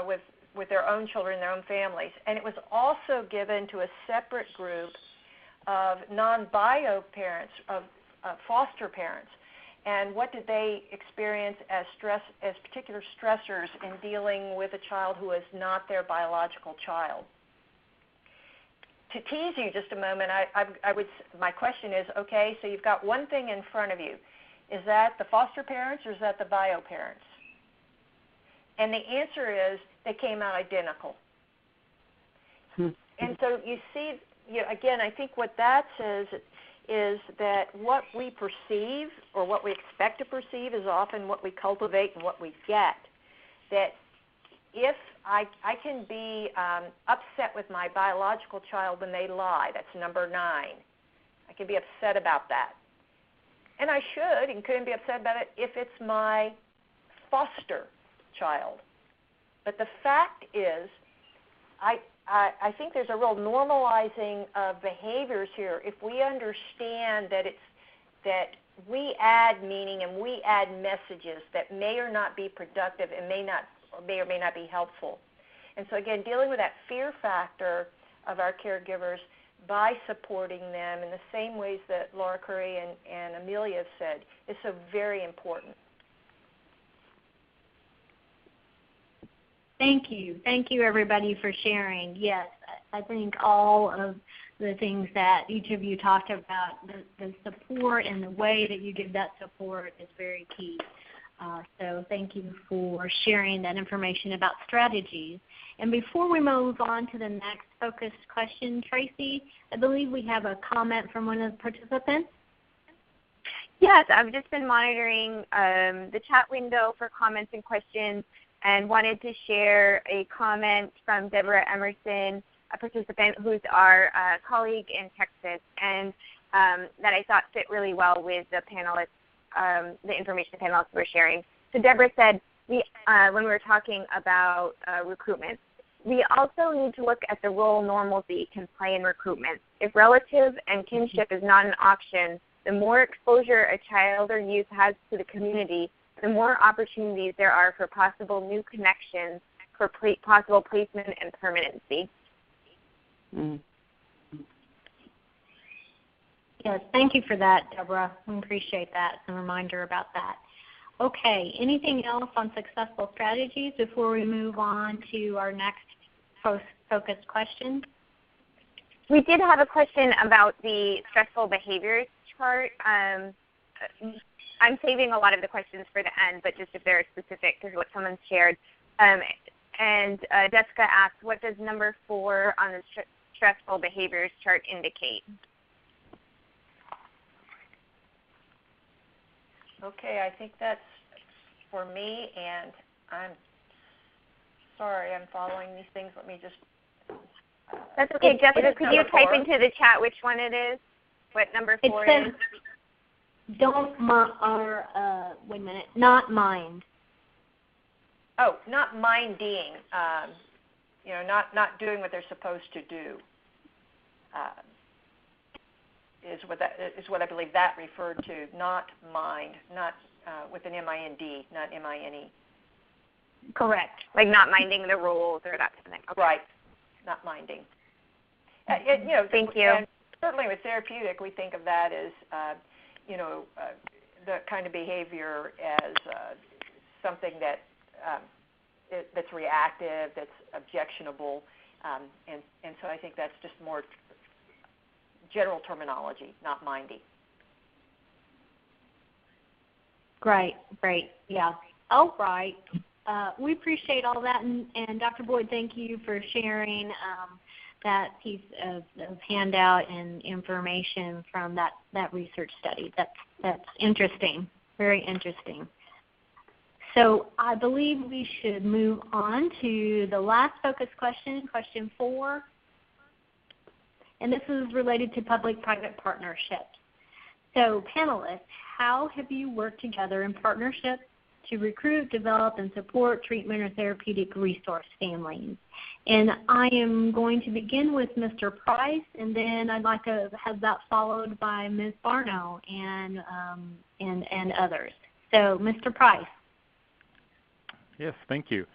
C: with with their own children, their own families. And it was also given to a separate group of non-bio parents, of foster parents. And what did they experience as particular stressors in dealing with a child who is not their biological child? To tease you just a moment, my question is, okay, so you've got one thing in front of you. Is that the foster parents or is that the bio parents? And the answer is they came out identical. And so you see, again, I think what that says is that what we perceive or what we expect to perceive is often what we cultivate and what we get. That if I can be upset with my biological child when they lie, that's number 9. I can be upset about that. And I should and couldn't be upset about it if it's my foster child. But the fact is, I think there's a real normalizing of behaviors here if we understand that we add meaning and we add messages that may or not be productive and may or may not be helpful. And so again, dealing with that fear factor of our caregivers by supporting them in the same ways that Laura Curry and Amelia have said is so very important.
B: Thank you. Thank you, everybody, for sharing. Yes, I think all of the things that each of you talked about, the support and the way that you give that support is very key. So thank you for sharing that information about strategies. And before we move on to the next focused question, Tracy, I believe we have a comment from one of the participants.
A: Yes, I've just been monitoring the chat window for comments and questions, and wanted to share a comment from Deborah Emerson, a participant who's our colleague in Texas, and that I thought fit really well with the panelists, the information the panelists were sharing. So Deborah said, when we were talking about recruitment, we also need to look at the role normalcy can play in recruitment. If relative and kinship is not an option, the more exposure a child or youth has to the community, the more opportunities there are for possible new connections, for possible placement and permanency.
B: Yes, thank you for that, Deborah. We appreciate that. It's a reminder about that. Okay, anything else on successful strategies before we move on to our next focused question?
A: We did have a question about the stressful behaviors chart. I'm saving a lot of the questions for the end, but just if they're specific to what someone shared. And Jessica asked, what does number 4 on the stressful behaviors chart indicate?
C: Okay, I think that's for me, and I'm sorry, I'm following these things. Let me just...
A: That's okay. Jessica, could you type into the chat which one it is? What number 4 is?
B: Wait a minute, not mind.
C: Oh, not minding, not doing what they're supposed to do is what I believe that referred to, not mind, not with an M-I-N-D, not M-I-N-E.
A: Correct. Like not minding the rules or that kind of thing. Okay.
C: Right, not minding.
A: Thank you.
C: And certainly with therapeutic, we think of that as, the kind of behavior as something that that's reactive, that's objectionable, and so I think that's just more general terminology, not mindy.
B: Great, yeah. All right. We appreciate all that, and Dr. Boyd, thank you for sharing that piece of handout and information from that research study. That's interesting, very interesting. So I believe we should move on to the last focus question, question 4. And this is related to public-private partnerships. So panelists, how have you worked together in partnership to recruit, develop, and support treatment or therapeutic resource families? And I am going to begin with Mr. Price, and then I'd like to have that followed by Ms. Barno and others. So Mr. Price.
F: Yes, thank you.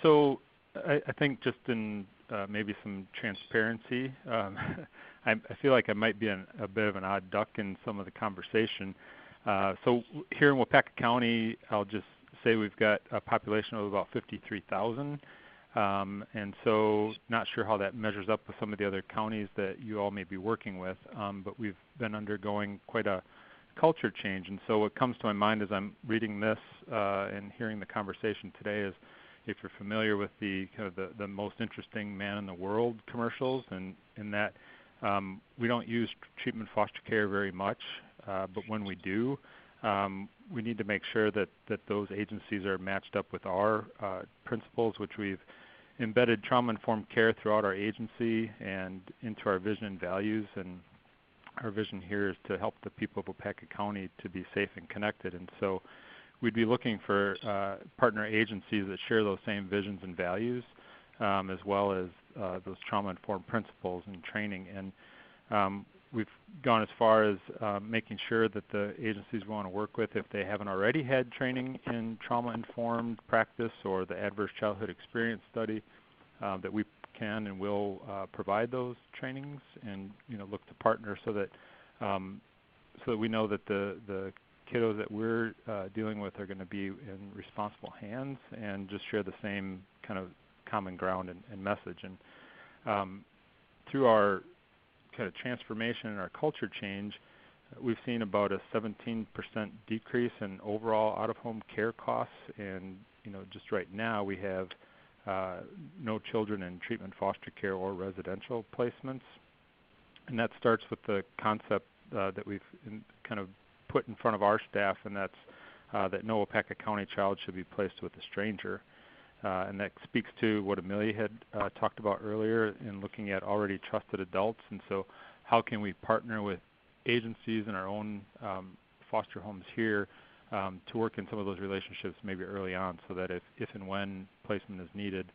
F: So I think just in maybe some transparency, I feel like I might be a bit of an odd duck in some of the conversation. So here in Waupaca County, I'll just say we've got a population of about 53,000. And so not sure how that measures up with some of the other counties that you all may be working with, but we've been undergoing quite a culture change. And so what comes to my mind as I'm reading this and hearing the conversation today is, if you're familiar with the kind of the most interesting man in the world commercials, and in that we don't use treatment foster care very much, but when we do, we need to make sure that those agencies are matched up with our principles, which we've embedded trauma-informed care throughout our agency and into our vision and values. And our vision here is to help the people of Waupaca County to be safe and connected. And so we'd be looking for partner agencies that share those same visions and values, as well as those trauma-informed principles and training. And we've gone as far as making sure that the agencies we want to work with, if they haven't already had training in trauma-informed practice or the adverse childhood experience study, that we can and will provide those trainings, and look to partner so that we know that the kiddos that we're dealing with are going to be in responsible hands and just share the same kind of common ground and message. And through our kind of transformation and our culture change, we've seen about a 17% decrease in overall out-of-home care costs. And just right now we have no children in treatment foster care or residential placements. And that starts with the concept that we've kind of put in front of our staff, and that's that no Waupaca County child should be placed with a stranger. And that speaks to what Amelia had talked about earlier in looking at already trusted adults. And so how can we partner with agencies in our own foster homes here to work in some of those relationships maybe early on, so that if and when placement is needed,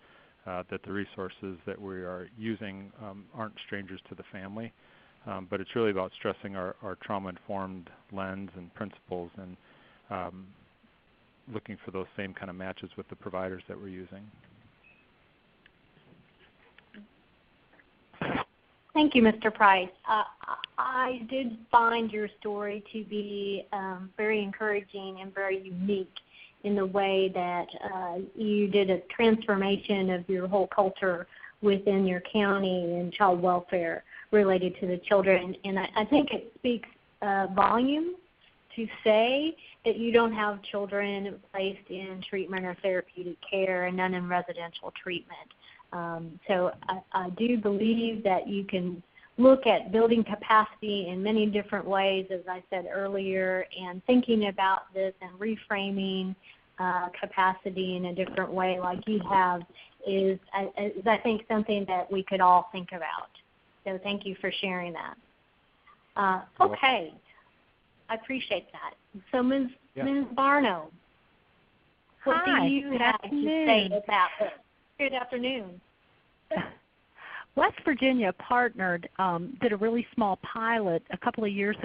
F: that the resources that we are using aren't strangers to the family. But it's really about stressing our trauma-informed lens and principles, and looking for those same kind of matches with the providers that we're using.
B: Thank you, Mr. Price. I did find your story to be very encouraging and very unique in the way that you did a transformation of your whole culture within your county and child welfare related to the children. And I think it speaks volumes to say that you don't have children placed in treatment or therapeutic care and none in residential treatment. So I do believe that you can look at building capacity in many different ways, as I said earlier, and thinking about this and reframing capacity in a different way like you have is I think, something that we could all think about. So thank you for sharing that. Okay. I appreciate that. So Ms. Barno, what do you have to say about this? Good afternoon.
G: West Virginia partnered, did a really small pilot several years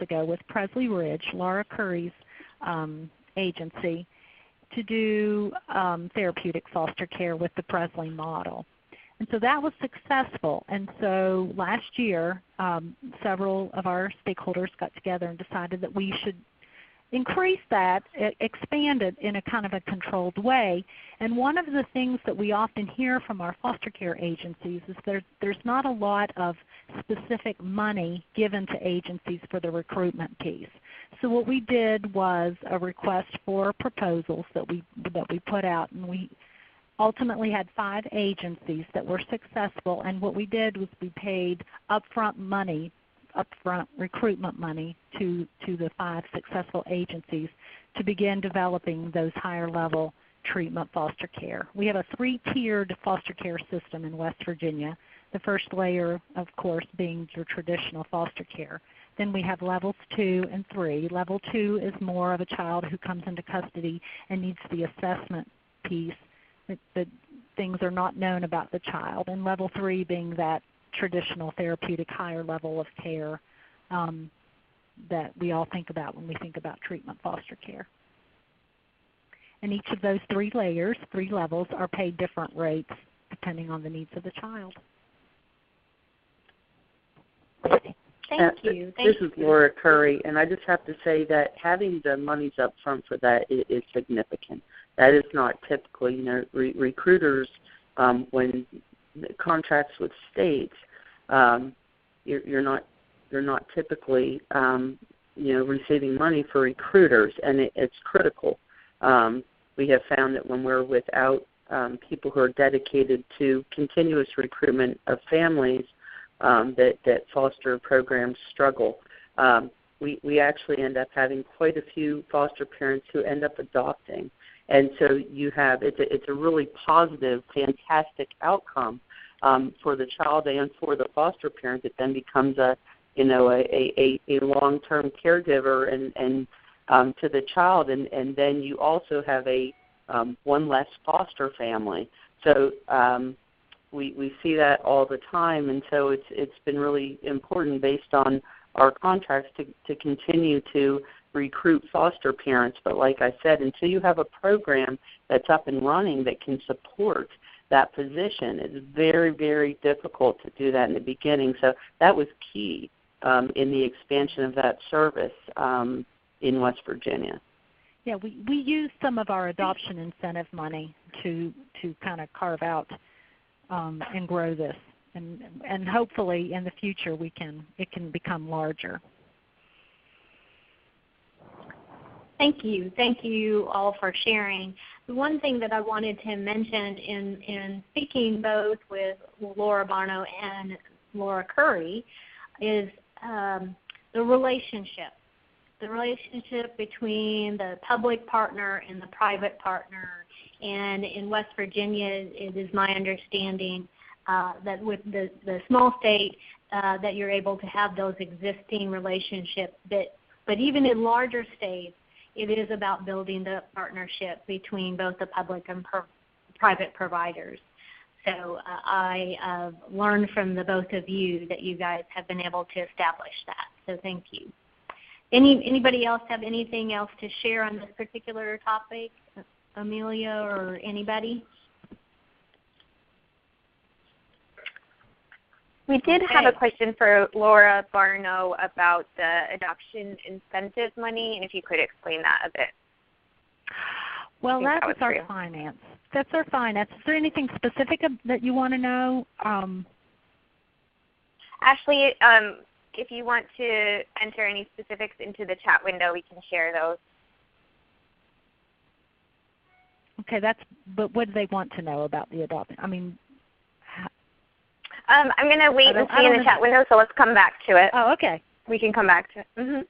G: ago with Presley Ridge, Laura Curry's agency, to do therapeutic foster care with the Presley model. And so that was successful. And so last year, several of our stakeholders got together and decided that we should increase that, expand it in a kind of a controlled way. And one of the things that we often hear from our foster care agencies is there's not a lot of specific money given to agencies for the recruitment piece. So what we did was a request for proposals that we put out, and we ultimately had 5 agencies that were successful. And what we did was we paid upfront recruitment money to the 5 successful agencies to begin developing those higher level treatment foster care. We have a 3-tiered foster care system in West Virginia. The first layer, of course, being your traditional foster care. Then we have levels 2 and 3. Level 2 is more of a child who comes into custody and needs the assessment piece, that things are not known about the child. And level 3 being that traditional therapeutic higher level of care that we all think about when we think about treatment foster care. and each of those 3 layers, 3 levels, are paid different rates depending on the needs of the child.
B: Thank you.
E: This is Laura Curry, and I just have to say that having the monies up front for that is significant. That is not typical. Recruiters, when contracts with states, you're not typically receiving money for recruiters, and it's critical. We have found that when we're without people who are dedicated to continuous recruitment of families, that foster programs struggle. We actually end up having quite a few foster parents who end up adopting, and so it's a really positive, fantastic outcome for the child and for the foster parent. It then becomes a long-term caregiver and to the child, and then you also have a one less foster family. So we see that all the time, and so it's been really important based on our contracts to continue to recruit foster parents. But like I said, until you have a program that's up and running that can support that position, it's very, very difficult to do that in the beginning. So that was key in the expansion of that service in West Virginia.
G: Yeah, we use some of our adoption incentive money to kind of carve out and grow this, and hopefully in the future it can become larger.
B: Thank you all for sharing. The one thing that I wanted to mention in speaking both with Laura Barno and Laura Curry is the relationship between the public partner and the private partner. And in West Virginia, it is my understanding that with the small state that you're able to have those existing relationships. But even in larger states, it is about building the partnership between both the public and private providers. So I learned from the both of you that you guys have been able to establish that. So thank you. Anybody else have anything else to share on this particular topic? Amelia or anybody?
A: We did have a question for Laura Barno about the adoption incentive money, and if you could explain that a bit.
G: Well, that's our finance. That's our finance. Is there anything specific that you want to know?
A: Ashley, if you want to enter any specifics into the chat window, we can share those.
G: Okay, but what do they want to know about the adoption? I mean,
A: I'm going to wait and see in the chat window, so let's come back to it.
G: Oh, okay.
A: We can come back to it. Mm-hmm.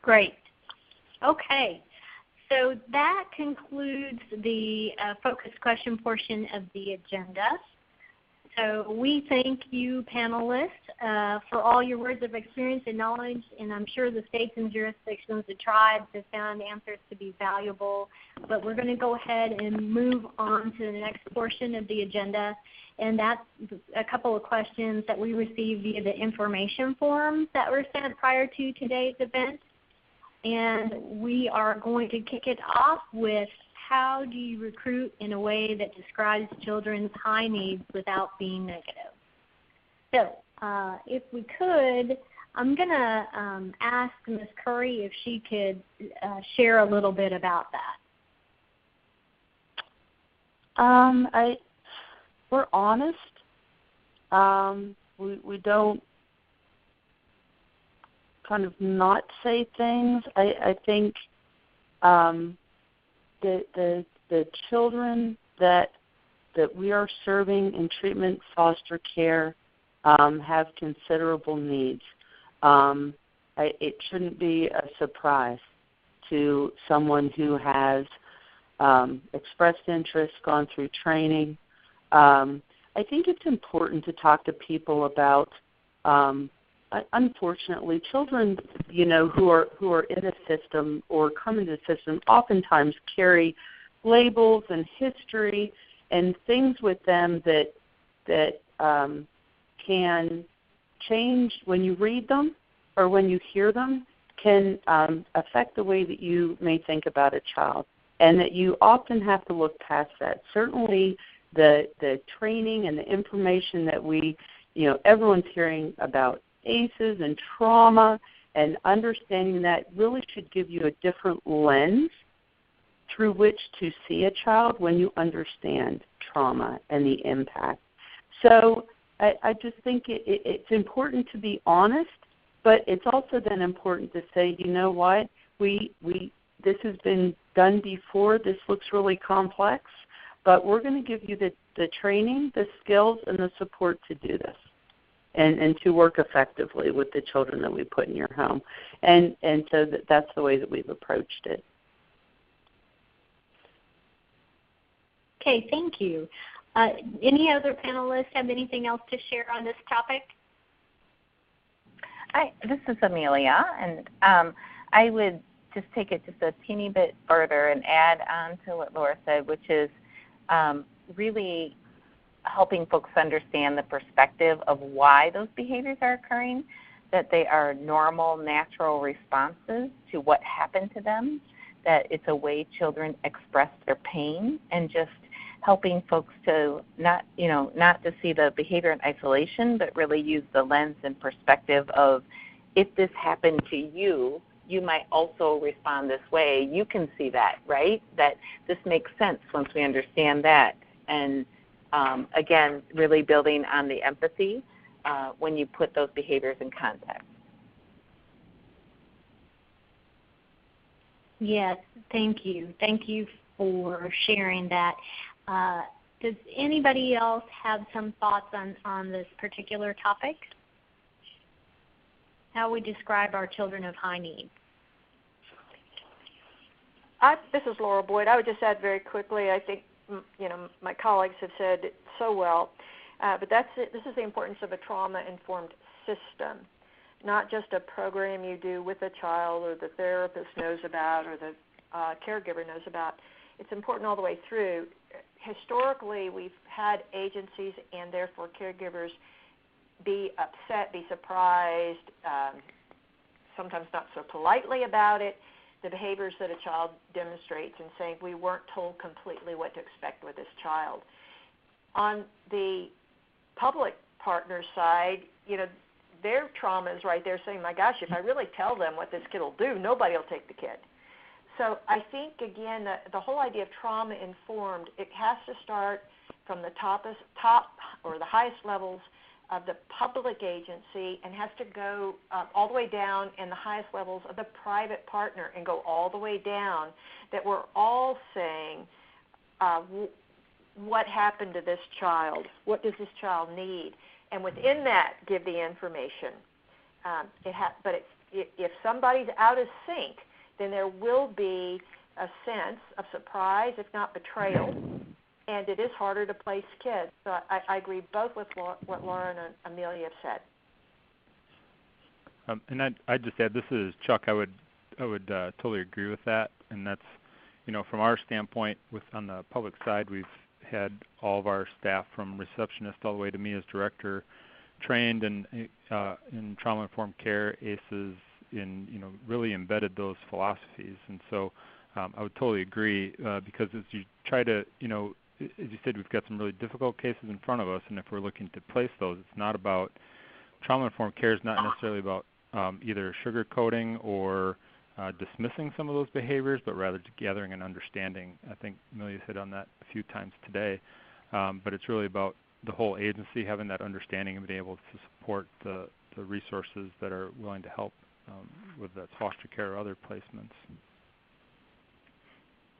B: Great. Okay. So that concludes the focused question portion of the agenda. So we thank you, panelists, for all your words of experience and knowledge, and I'm sure the states and jurisdictions, the tribes, have found answers to be valuable. But we're going to go ahead and move on to the next portion of the agenda, and that's a couple of questions that we received via the information forms that were sent prior to today's event. And we are going to kick it off with, how do you recruit in a way that describes children's high needs without being negative? So if we could, I'm going to ask Ms. Curry if she could share a little bit about that.
E: We're honest. We don't kind of not say things. I think the children that we are serving in treatment foster care have considerable needs. It shouldn't be a surprise to someone who has expressed interest, gone through training. I think it's important to talk to people about, unfortunately, children, who are in a system or come into the system oftentimes carry labels and history and things with them that can change when you read them or when you hear them, can affect the way that you may think about a child, and that you often have to look past that. Certainly the training and the information that everyone's hearing about ACEs and trauma, and understanding that really should give you a different lens through which to see a child when you understand trauma and the impact. So I just think it's important to be honest, but it's also then important to say, you know what, this has been done before, this looks really complex, but we're going to give you the training, the skills, and the support to do this. And to work effectively with the children that we put in your home. And so that's the way that we've approached it.
B: Okay, thank you. Any other panelists have anything else to share on this topic?
D: This is Amelia, and I would just take it just a teeny bit further and add on to what Laura said, which is really helping folks understand the perspective of why those behaviors are occurring, that they are normal, natural responses to what happened to them, that it's a way children express their pain, and just helping folks to not to see the behavior in isolation, but really use the lens and perspective of, if this happened to you, you might also respond this way. You can see that, right? That this makes sense once we understand that. And again, really building on the empathy when you put those behaviors in context.
B: Yes, thank you. Thank you for sharing that. Does anybody else have some thoughts on this particular topic? How we describe our children of high needs?
C: This is Laura Boyd. I would just add very quickly, I think my colleagues have said it so well, but that's it. This is the importance of a trauma-informed system, not just a program you do with a child or the therapist knows about or the caregiver knows about. It's important all the way through. Historically, we've had agencies and therefore caregivers be upset, be surprised, sometimes not so politely about it, the behaviors that a child demonstrates, and saying we weren't told completely what to expect with this child. On the public partner side, their trauma is right there saying, my gosh, if I really tell them what this kid will do, nobody will take the kid. So I think, again, the whole idea of trauma-informed, it has to start from the top or the highest levels of the public agency and has to go all the way down in the highest levels of the private partner and go all the way down, that we're all saying what happened to this child, what does this child need, and within that give the information. But if somebody's out of sync, then there will be a sense of surprise, if not betrayal, and it is harder to place kids. So I agree both with what Laura and Amelia have said.
F: And I'd just add, this is Chuck. I would totally agree with that, and that's, from our standpoint, on the public side, we've had all of our staff from receptionist all the way to me as director trained in trauma-informed care, ACEs, really embedded those philosophies. And so I would totally agree because as you try to, as you said, we've got some really difficult cases in front of us, and if we're looking to place those, it's not about, trauma-informed care is not necessarily about either sugarcoating or dismissing some of those behaviors, but rather gathering an understanding. I think Amelia's hit on that a few times today, but it's really about the whole agency having that understanding and being able to support the resources that are willing to help with that foster care or other placements.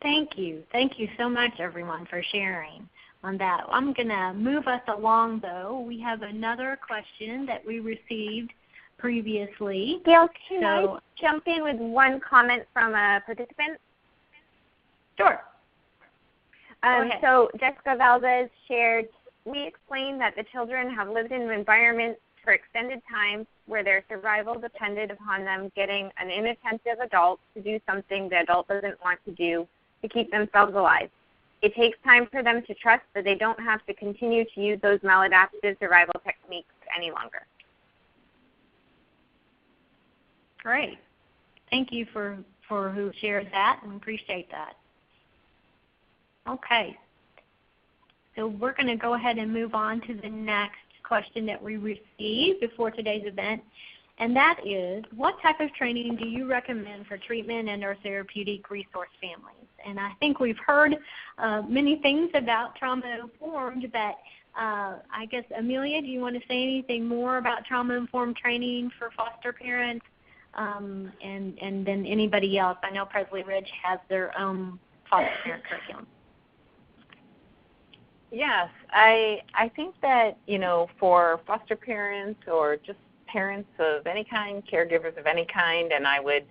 B: Thank you. Thank you so much, everyone, for sharing on that. I'm going to move us along, though. We have another question that we received previously.
A: Gail, can I jump in with one comment from a participant?
B: Sure.
A: So Jessica Valdez shared, we explained that the children have lived in environments for extended time where their survival depended upon them getting an inattentive adult to do something the adult doesn't want to do to keep themselves alive. It takes time for them to trust that they don't have to continue to use those maladaptive survival techniques any longer.
B: Great. Thank you for who shared that, and appreciate that. Okay. So we're going to go ahead and move on to the next question that we received before today's event, and that is, what type of training do you recommend for treatment and or therapeutic resource families? And I think we've heard many things about trauma-informed, but I guess, Amelia, do you want to say anything more about trauma-informed training for foster parents? And then anybody else. I know Presley Ridge has their own foster parent curriculum.
D: Yes, I think that, for foster parents or just parents of any kind, caregivers of any kind, and I would,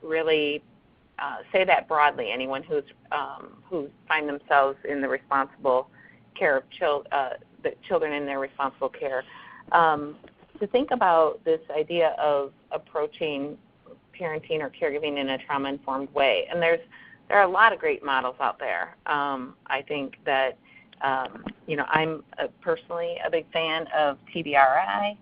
D: really say that broadly, anyone who find themselves in the responsible care of the children in their responsible care, to think about this idea of approaching parenting or caregiving in a trauma-informed way. And there are a lot of great models out there. I think that, I'm personally a big fan of TBRI,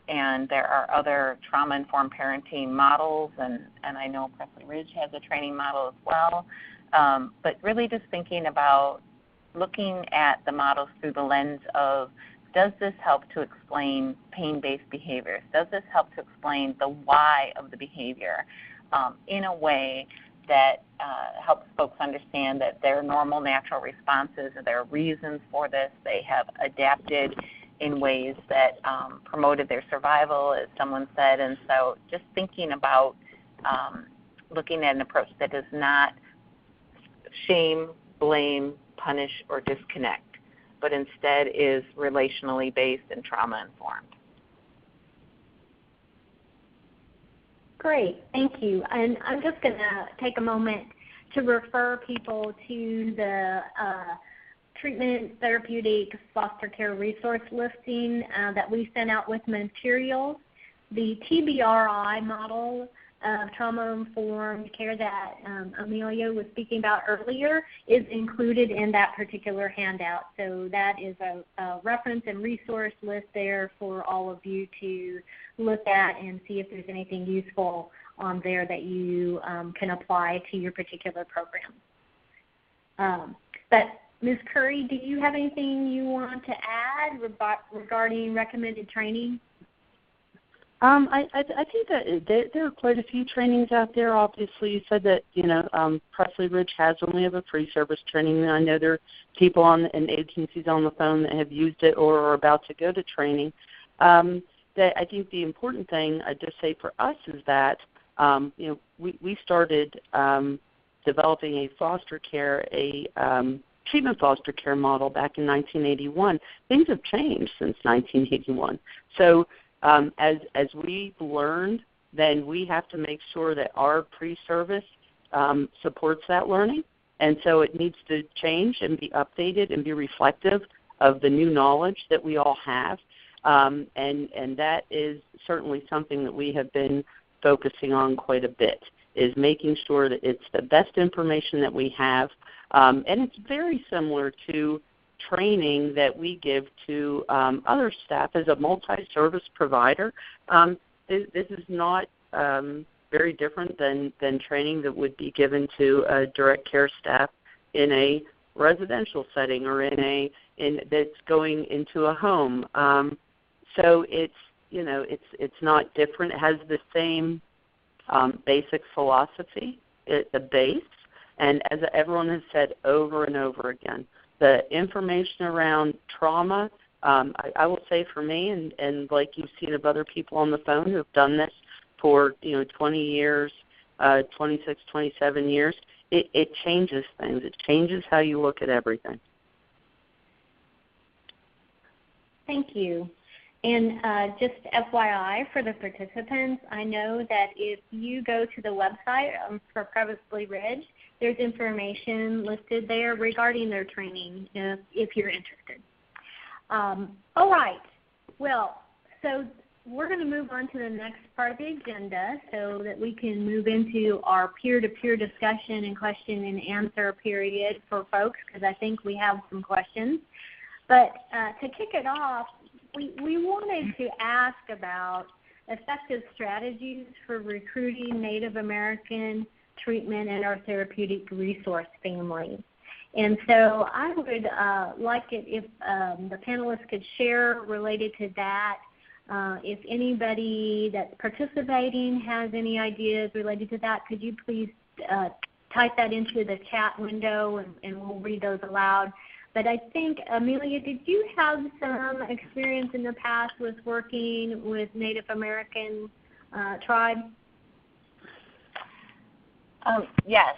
D: and there are other trauma-informed parenting models, and I know Presley Ridge has a training model as well. But really just thinking about looking at the models through the lens of, does this help to explain pain-based behaviors? Does this help to explain the why of the behavior in a way that helps folks understand that their normal natural responses, there are reasons for this, they have adapted in ways that promoted their survival, as someone said. And so just thinking about looking at an approach that does not shame, blame, punish, or disconnect, but instead is relationally based and trauma-informed.
B: Great, thank you. And I'm just going to take a moment to refer people to the treatment therapeutic foster care resource listing that we sent out with materials. The TBRI model of trauma-informed care that Amelia was speaking about earlier is included in that particular handout. So that is a reference and resource list there for all of you to look at and see if there's anything useful on there that you can apply to your particular program. But Ms. Curry, do you have anything you want to add regarding recommended training?
E: I think that there are quite a few trainings out there. Obviously, you said that Presley Ridge has only have a free service training. And I know there are people and agencies on the phone that have used it or are about to go to training. That I think the important thing I'd just say for us is that we started developing a treatment foster care model back in 1981. Things have changed since 1981. So as we've learned, then we have to make sure that our pre-service supports that learning. And so it needs to change and be updated and be reflective of the new knowledge that we all have. And that is certainly something that we have been focusing on quite a bit, is making sure that it's the best information that we have. And it's very similar to training that we give to other staff as a multi-service provider. This is not very different than training that would be given to a direct care staff in a residential setting or that's going into a home. So it's not different. It has the same basic philosophy at the base. And as everyone has said over and over again, the information around trauma, I will say for me, and like you've seen of other people on the phone who have done this for 20 years, 26, 27 years, it changes things. It changes how you look at everything.
B: Thank you. And just FYI for the participants, I know that if you go to the website for Presley Ridge, there's information listed there regarding their training if you're interested. All right. Well, so we're going to move on to the next part of the agenda so that we can move into our peer-to-peer discussion and question and answer period for folks, because I think we have some questions. But to kick it off, we wanted to ask about effective strategies for recruiting Native American treatment in our therapeutic resource family. And so I would like it if the panelists could share related to that. If anybody that's participating has any ideas related to that, could you please type that into the chat window and we'll read those aloud. But I think, Amelia, did you have some experience in the past with working with Native American tribes?
D: Yes,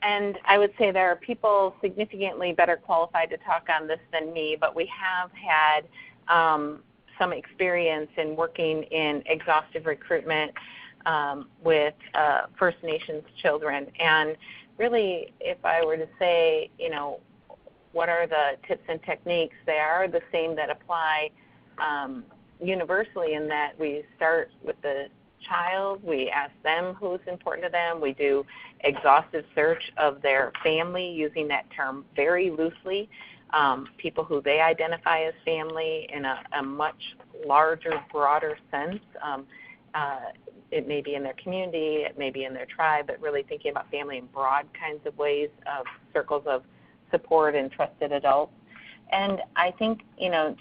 D: and I would say there are people significantly better qualified to talk on this than me, but we have had some experience in working in exhaustive recruitment with First Nations children. And really, if I were to say, what are the tips and techniques, they are the same that apply universally, in that we start with the child, we ask them who's important to them, we do exhaustive search of their family, using that term very loosely, people who they identify as family in a much larger, broader sense. It may be in their community, it may be in their tribe, but really thinking about family in broad kinds of ways, of circles of support and trusted adults. And I think,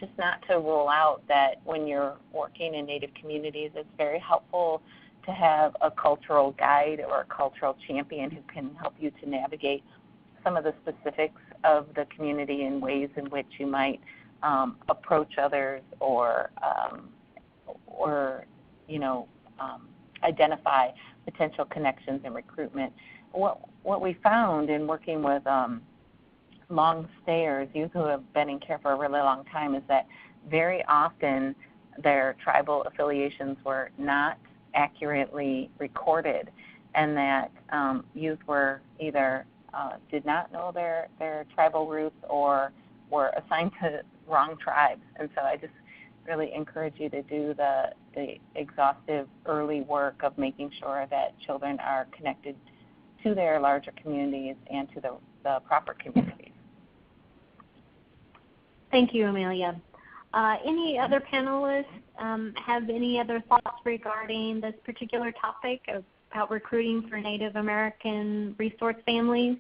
D: just not to rule out that when you're working in Native communities, it's very helpful to have a cultural guide or a cultural champion who can help you to navigate some of the specifics of the community and ways in which you might approach others or identify potential connections in recruitment. What we found in working with long stayers, youth who have been in care for a really long time, is that very often their tribal affiliations were not accurately recorded, and that youth were either did not know their tribal roots or were assigned to wrong tribes. And so I just really encourage you to do the exhaustive early work of making sure that children are connected to their larger communities and to the proper communities.
B: Thank you, Amelia. Any other panelists have any other thoughts regarding this particular topic about recruiting for Native American resource families?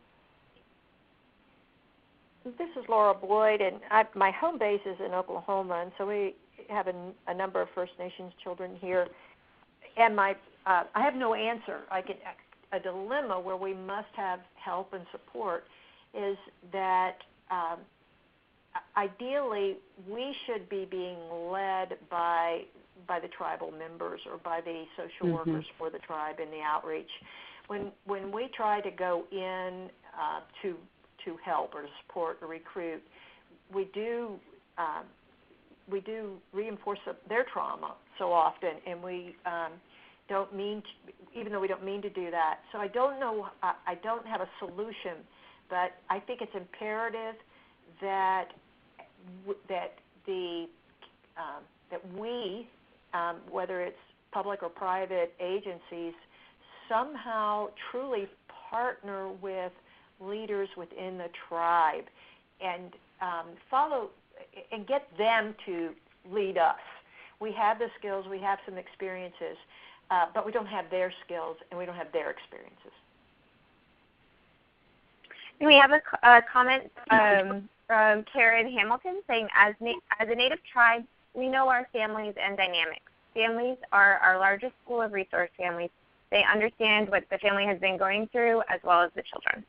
C: This is Laura Boyd, and my home base is in Oklahoma, and so we have a number of First Nations children here. And I have no answer. A dilemma where we must have help and support is that ideally we should be being led by the tribal members or by the social workers for the tribe in the outreach. When we try to go in to help or to support or recruit, we do reinforce their trauma so often, and we don't mean to, even though we don't mean to do that. So I don't know. I don't have a solution, but I think it's imperative that we, whether it's public or private agencies, somehow truly partner with leaders within the tribe and follow and get them to lead us. We have the skills, we have some experiences, but we don't have their skills and we don't have their experiences.
A: We have a comment from Karen Hamilton saying, as a Native tribe, we know our families and dynamics. Families are our largest pool of resource families. They understand what the family has been going through as well as the children.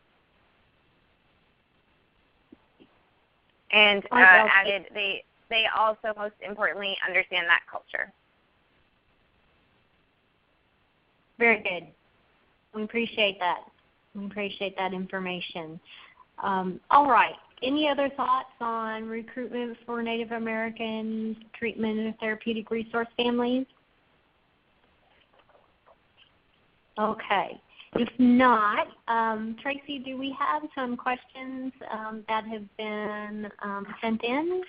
A: And added, they also, most importantly, understand that culture.
B: Very good. We appreciate that. We appreciate that information. All right. Any other thoughts on recruitment for Native American treatment and therapeutic resource families? Okay. If not, Tracy, do we have some questions that have been sent in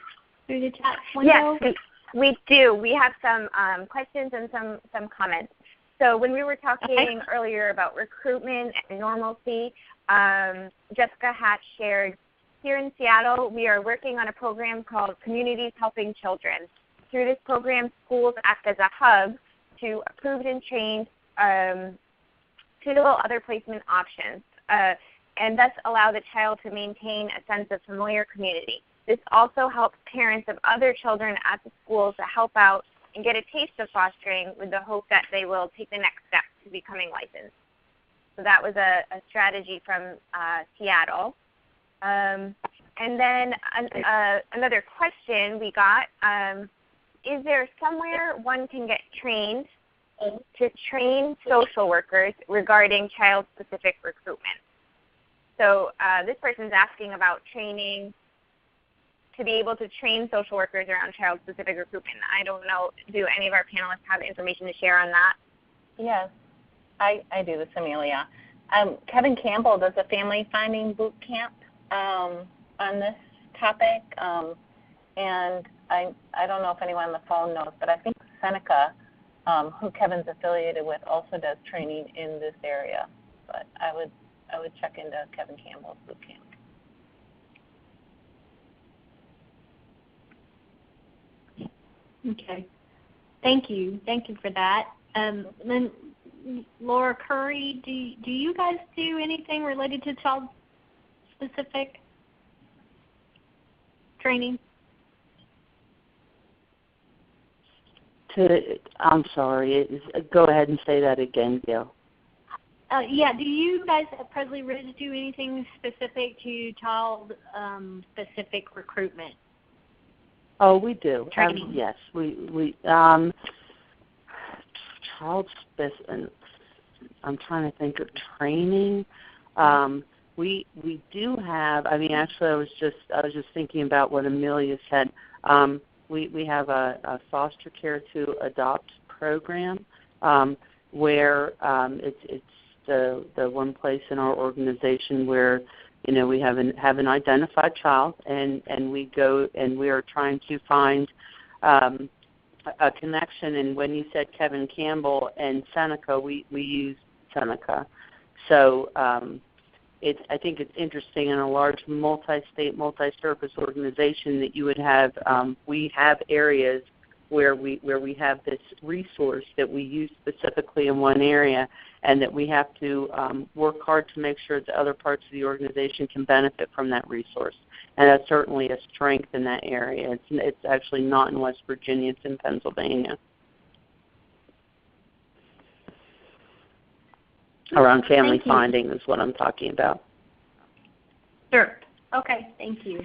B: through the chat window?
A: Yes, we do. We have some questions and some comments. So when we were talking earlier about recruitment and normalcy, Jessica Hatch shared, here in Seattle, we are working on a program called Communities Helping Children. Through this program, schools act as a hub to approved and trained suitable other placement options, and thus allow the child to maintain a sense of familiar community. This also helps parents of other children at the school to help out and get a taste of fostering with the hope that they will take the next step to becoming licensed. So that was a strategy from Seattle. And then another question we got, is there somewhere one can get trained to train social workers regarding child-specific recruitment? So this person's asking about training to be able to train social workers around child-specific recruitment. I don't know, do any of our panelists have information to share on that?
D: Yes, I do, this is Amelia. Kevin Campbell does a family finding boot camp on this topic, and I don't know if anyone on the phone knows, but I think Seneca, who Kevin's affiliated with, also does training in this area. But I would check into Kevin Campbell's boot camp.
B: Okay. Thank you. Thank you for that. Then Laura Curry, do you guys do anything related to child-specific training?
E: I'm sorry. Go ahead and say that again, Gail.
B: Yeah. Do you guys at Presley Ridge do anything specific to child-specific recruitment?
E: Oh, we do.
B: Training.
E: Yes, we child specific. I'm trying to think of training. We do have. I mean, actually, I was just thinking about what Amelia said. We have a foster care to adopt program where it's the one place in our organization where we have an identified child, and we go and we are trying to find a connection. And when you said Kevin Campbell and Seneca, we use Seneca. So I think it's interesting in a large multi-state, multi-service organization that you would have. We have areas where we have this resource that we use specifically in one area, and that we have to work hard to make sure that other parts of the organization can benefit from that resource. And that's certainly a strength in that area. It's actually not in West Virginia, it's in Pennsylvania. Around family finding is what I'm talking about.
B: Sure. Okay, thank you.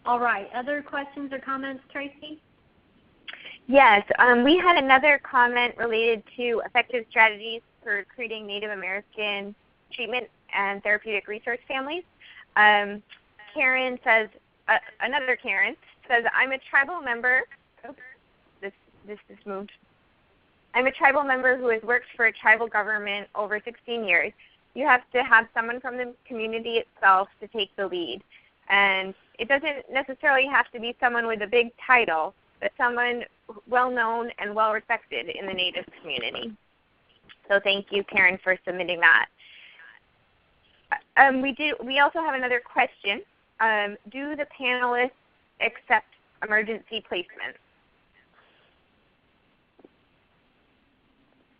B: All right, other questions or comments, Tracy?
A: Yes, we had another comment related to effective strategies for recruiting Native American treatment and therapeutic resource families. Karen says, another Karen says, I'm a tribal member. Oh, this just moved. I'm a tribal member who has worked for a tribal government over 16 years. You have to have someone from the community itself to take the lead. And it doesn't necessarily have to be someone with a big title, but someone well-known and well-respected in the Native community. So thank you, Karen, for submitting that. We also have another question. Do the panelists accept emergency placements?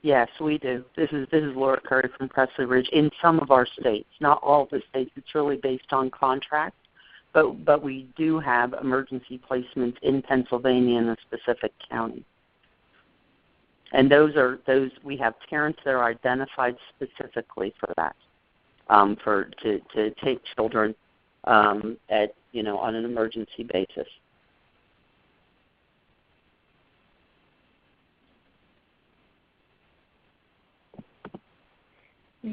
E: Yes, we do. This is Laura Curry from Presley Ridge. In some of our states, not all of the states, it's really based on contract, but we do have emergency placements in Pennsylvania in a specific county. And those we have parents that are identified specifically for that, to take children on an emergency basis.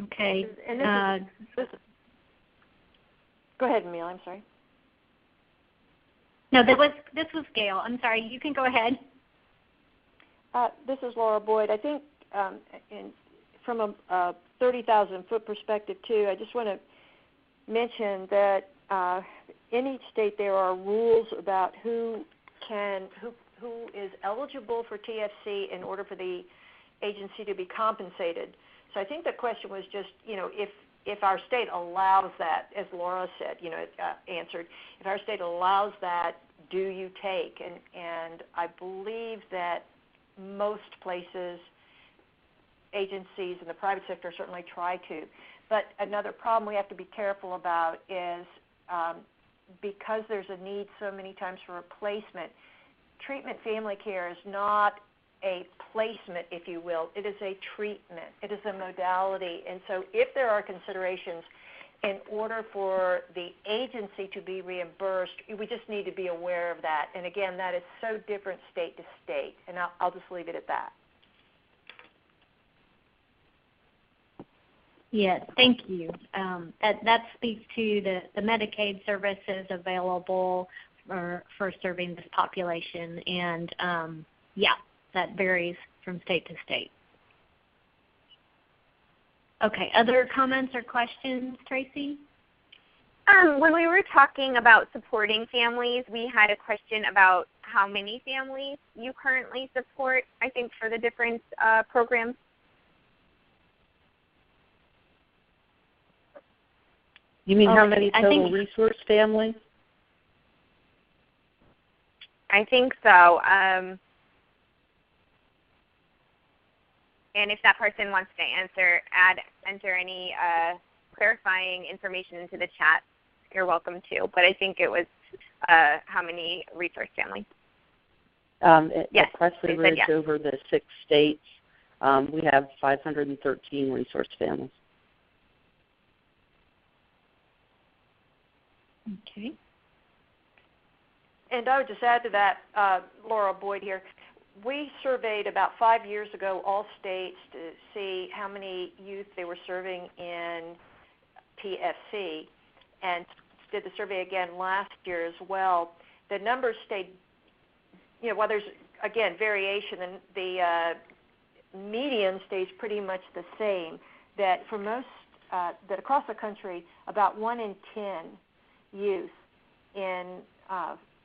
B: Okay.
C: And go ahead, Emil. I'm sorry.
B: No, this was Gail. I'm sorry. You can go ahead.
C: This is Laura Boyd. I think from a 30,000-foot perspective, too, I just want to mention that in each state there are rules about who is eligible for TFC in order for the agency to be compensated. So I think the question was just, if our state allows that, as Laura said, answered, if our state allows that, do you take? And I believe that most places agencies in the private sector certainly try to. But another problem we have to be careful about is because there's a need so many times for replacement, treatment family care is not a placement, if you will. It is a treatment. It is a modality. And so if there are considerations in order for the agency to be reimbursed, we just need to be aware of that. And again, that is so different state to state. And I'll just leave it at that.
B: Yes, thank you. That speaks to the Medicaid services available for serving this population. And, that varies from state to state. Okay, other comments or questions, Tracy?
A: When we were talking about supporting families, we had a question about how many families you currently support, I think, for the different programs.
E: You mean how many total resource families?
A: I think so. And if that person wants to enter any clarifying information into the chat, you're welcome to. But I think it was how many resource families.
E: Yes, at Presley Ridge, yes. Over the 6 states, we have 513 resource families.
B: Okay.
C: And I would just add to that, Laura Boyd here, we surveyed about 5 years ago all states to see how many youth they were serving in PFC, and did the survey again last year as well. The numbers stayed, while there's, again, variation, and the median stays pretty much the same, that for most, that across the country, about 1 in 10 youth in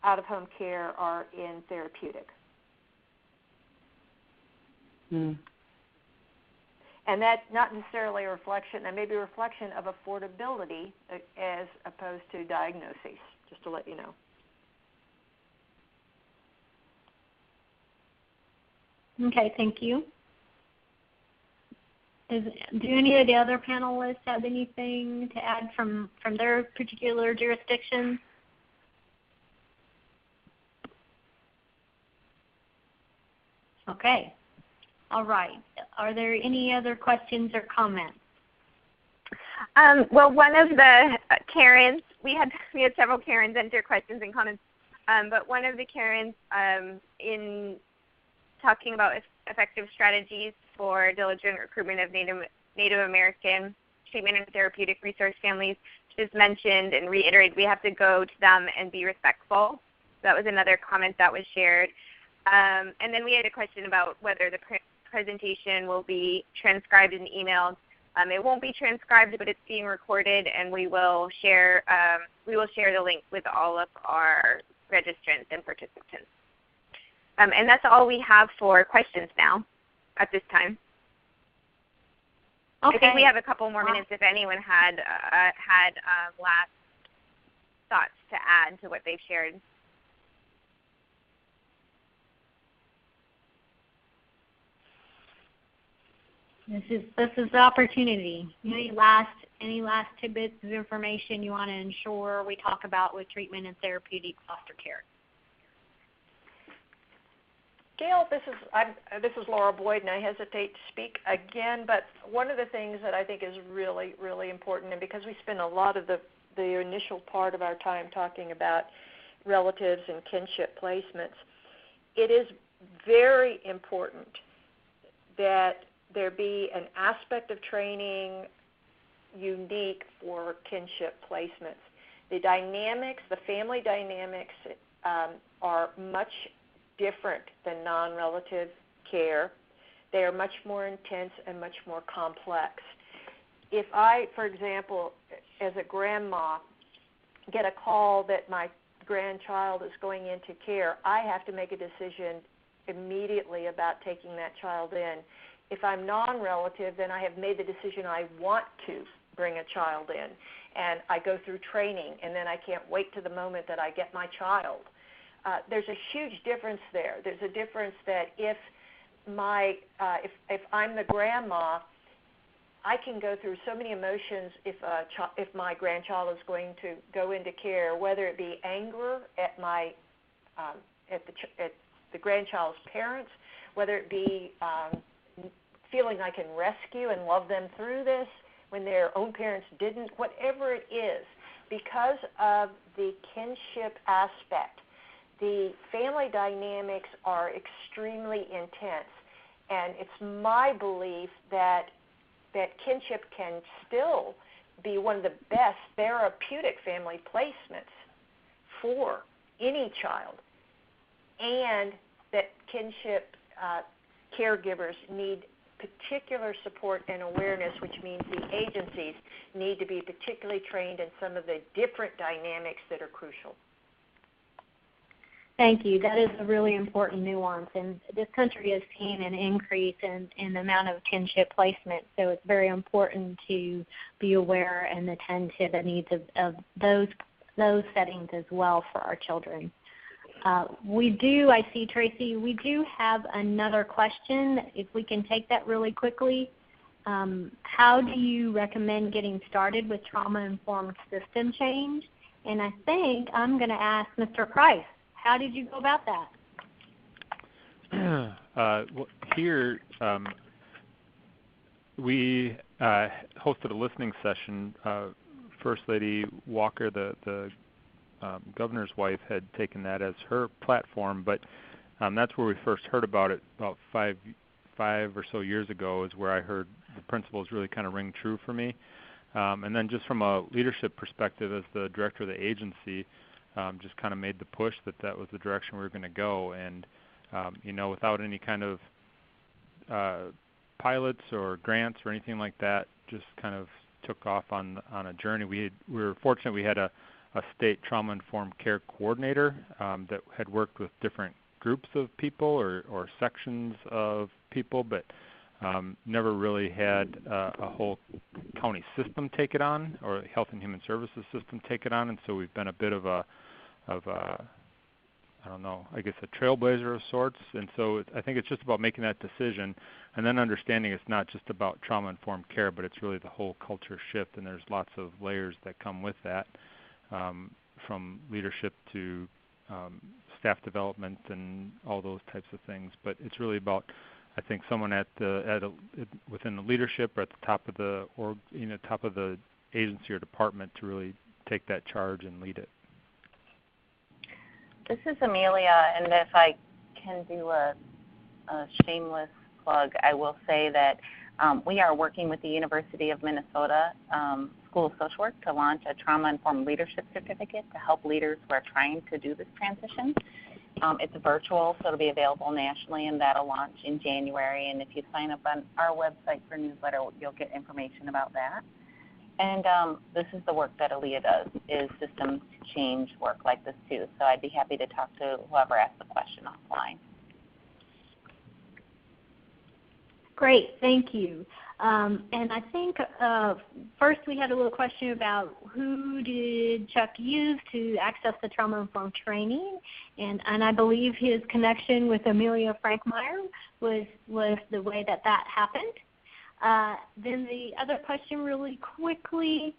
C: out-of-home care are in therapeutic.
E: Mm.
C: And that's not necessarily a reflection, that may be a reflection of affordability as opposed to diagnoses, just to let you know.
B: Okay, thank you. Do any of the other panelists have anything to add from their particular jurisdiction? Okay. All right. Are there any other questions or comments?
A: Well, one of the Karens, we had several Karens enter questions and comments, but one of the Karens in talking about effective strategies for diligent recruitment of Native American treatment and therapeutic resource families just mentioned and reiterated we have to go to them and be respectful. So that was another comment that was shared. And then we had a question about whether the presentation will be transcribed and emailed. It won't be transcribed, but it's being recorded, and we will share the link with all of our registrants and participants. And that's all we have for questions now at this time.
B: Okay.
A: I think we have a couple more minutes if anyone had last thoughts to add to what they've shared.
B: This is the opportunity. Any last tidbits of information you want to ensure we talk about with treatment and therapeutic foster care?
C: Gail, this is Laura Boyd, and I hesitate to speak again, but one of the things that I think is really, really important, and because we spend a lot of the initial part of our time talking about relatives and kinship placements, it is very important that there be an aspect of training unique for kinship placements. The dynamics, the family dynamics are much different than non-relative care. They are much more intense and much more complex. If I, for example, as a grandma, get a call that my grandchild is going into care, I have to make a decision immediately about taking that child in. If I'm non-relative, then I have made the decision I want to bring a child in, and I go through training, and then I can't wait to the moment that I get my child. There's a huge difference there. There's a difference that if if I'm the grandma, I can go through so many emotions if my grandchild is going to go into care, whether it be anger at the grandchild's parents, whether it be feeling I can rescue and love them through this when their own parents didn't, whatever it is, because of the kinship aspect. The family dynamics are extremely intense, and it's my belief that kinship can still be one of the best therapeutic family placements for any child, and that kinship caregivers need particular support and awareness, which means the agencies need to be particularly trained in some of the different dynamics that are crucial.
B: Thank you. That is a really important nuance, and this country has seen an increase in the amount of kinship placement, so it's very important to be aware and attend to the needs of those settings as well for our children. I see, Tracy, we do have another question. If we can take that really quickly. How do you recommend getting started with trauma-informed system change? And I think I'm going to ask Mr. Price. How did you go about that?
F: Well, here we hosted a listening session. First Lady Walker, the governor's wife, had taken that as her platform, but that's where we first heard about it about five or so years ago, is where I heard the principles really kind of ring true for me. And then just from a leadership perspective, as the director of the agency, just kind of made the push that was the direction we were going to go. And, without any kind of pilots or grants or anything like that, just kind of took off on a journey. We were fortunate we had a state trauma-informed care coordinator that had worked with different groups of people or sections of people, but never really had a whole county system take it on, or a Health and Human Services system take it on. And so we've been a bit of a trailblazer of sorts. And so I think it's just about making that decision and then understanding it's not just about trauma-informed care, but it's really the whole culture shift, and there's lots of layers that come with that, from leadership to staff development and all those types of things. But it's really about, I think, someone within the leadership or at the top of the agency or department to really take that charge and lead it.
D: This is Amelia, and if I can do a shameless plug, I will say that we are working with the University of Minnesota School of Social Work to launch a trauma-informed leadership certificate to help leaders who are trying to do this transition. It's virtual, so it'll be available nationally, and that'll launch in January. And if you sign up on our website for newsletter, you'll get information about that. And this is the work that Aaliyah does, is systems change work like this too. So I'd be happy to talk to whoever asked the question offline.
B: Great, thank you. And I think first we had a little question about who did Chuck use to access the trauma-informed training, and I believe his connection with Amelia Frankmeyer was the way that happened. Then the other question really quickly,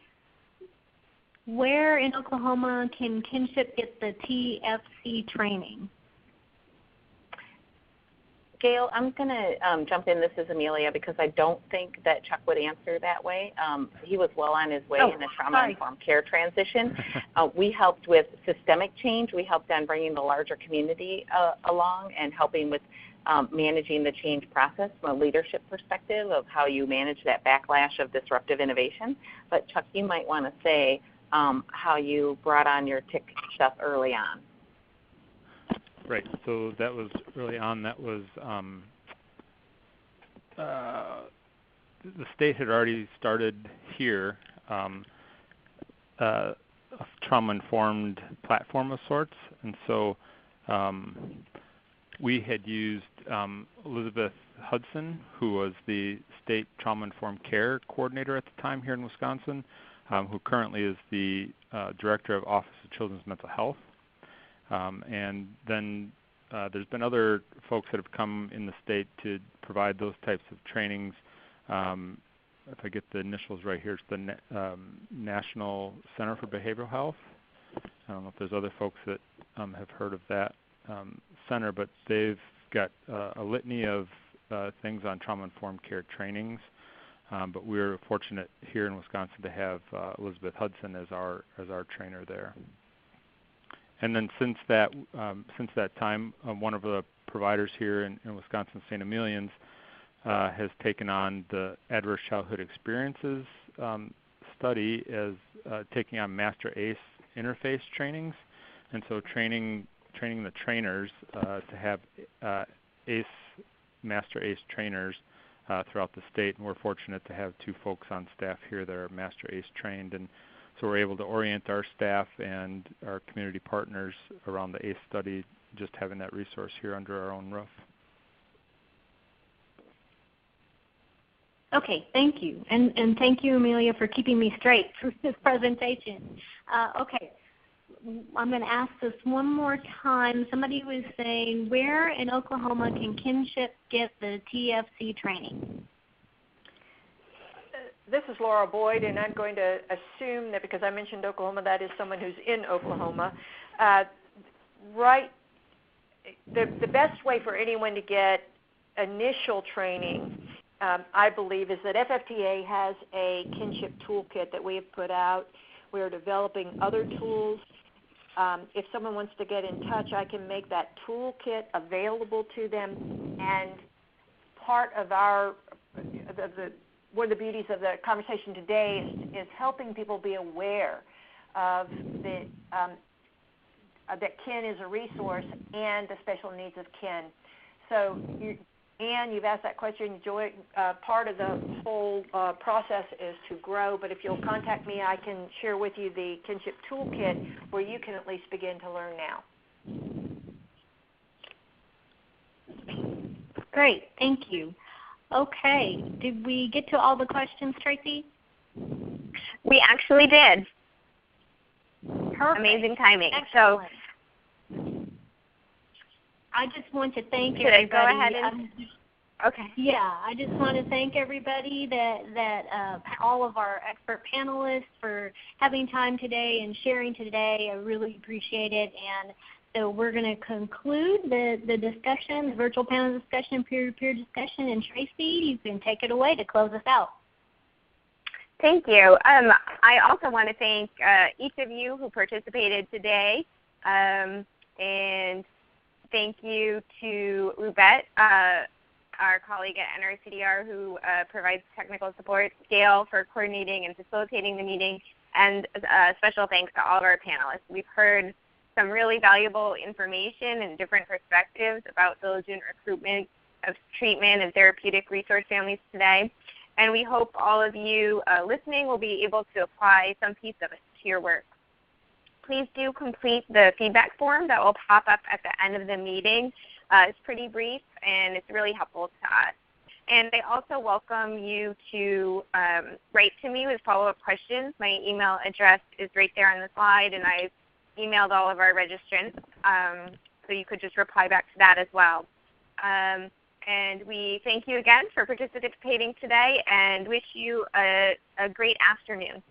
B: where in Oklahoma can kinship get the TFC training?
D: Gail, I'm going to jump in. This is Amelia, because I don't think that Chuck would answer that way. He was well on his way in the trauma-informed care transition. We helped with systemic change. We helped on bringing the larger community along and helping with managing the change process from a leadership perspective of how you manage that backlash of disruptive innovation. But Chuck, you might want to say how you brought on your TIC stuff early on.
F: Right. So that was early on. That was the state had already started here a trauma-informed platform of sorts, and so we had used Elizabeth Hudson, who was the state trauma-informed care coordinator at the time here in Wisconsin, who currently is the director of Office of Children's Mental Health. And then there's been other folks that have come in the state to provide those types of trainings. If I get the initials right here, it's the National Center for Behavioral Health. I don't know if there's other folks that have heard of that center, but they've got a litany of things on trauma-informed care trainings. But we're fortunate here in Wisconsin to have Elizabeth Hudson as our trainer there. And then since that time, one of the providers here in Wisconsin, St. Emilian's, has taken on the Adverse Childhood Experiences study as taking on Master ACE interface trainings, and so training the trainers to have Master ACE trainers throughout the state, and we're fortunate to have 2 folks on staff here that are Master ACE trained, and so we're able to orient our staff and our community partners around the ACE study, just having that resource here under our own roof.
B: Okay, thank you. And thank you, Amelia, for keeping me straight through this presentation. Okay, I'm going to ask this one more time. Somebody was saying, where in Oklahoma can kinship get the TFC training?
C: This is Laura Boyd, and I'm going to assume that because I mentioned Oklahoma, that is someone who's in Oklahoma. The best way for anyone to get initial training, I believe, is that FFTA has a kinship toolkit that we have put out. We are developing other tools. If someone wants to get in touch, I can make that toolkit available to them. And part of one of the beauties of the conversation today is helping people be aware of that kin is a resource and the special needs of kin. So, Anne, you've asked that question. Joy, part of the whole process is to grow, but if you'll contact me, I can share with you the kinship toolkit where you can at least begin to learn now.
B: Great, thank you. Okay, did we get to all the questions, Tracy?
A: We actually did.
B: Perfect.
A: Amazing timing.
B: Excellent. So I just want to thank everybody.
A: Should I go ahead and okay.
B: Yeah, I just want to thank everybody that all of our expert panelists for having time today and sharing today. I really appreciate it. And so we're going to conclude the discussion, the virtual panel discussion, peer-to-peer discussion. And Tracy, you can take it away to close us out.
A: Thank you. I also want to thank each of you who participated today. And thank you to Rubette, our colleague at NRCDR who provides technical support, Gail for coordinating and facilitating the meeting, and special thanks to all of our panelists. We've heard some really valuable information and different perspectives about diligent recruitment of treatment and therapeutic resource families today. And we hope all of you listening will be able to apply some piece of it to your work. Please do complete the feedback form that will pop up at the end of the meeting. It's pretty brief and it's really helpful to us. And I also welcome you to write to me with follow-up questions. My email address is right there on the slide, and I've emailed all of our registrants, so you could just reply back to that as well. And we thank you again for participating today and wish you a great afternoon.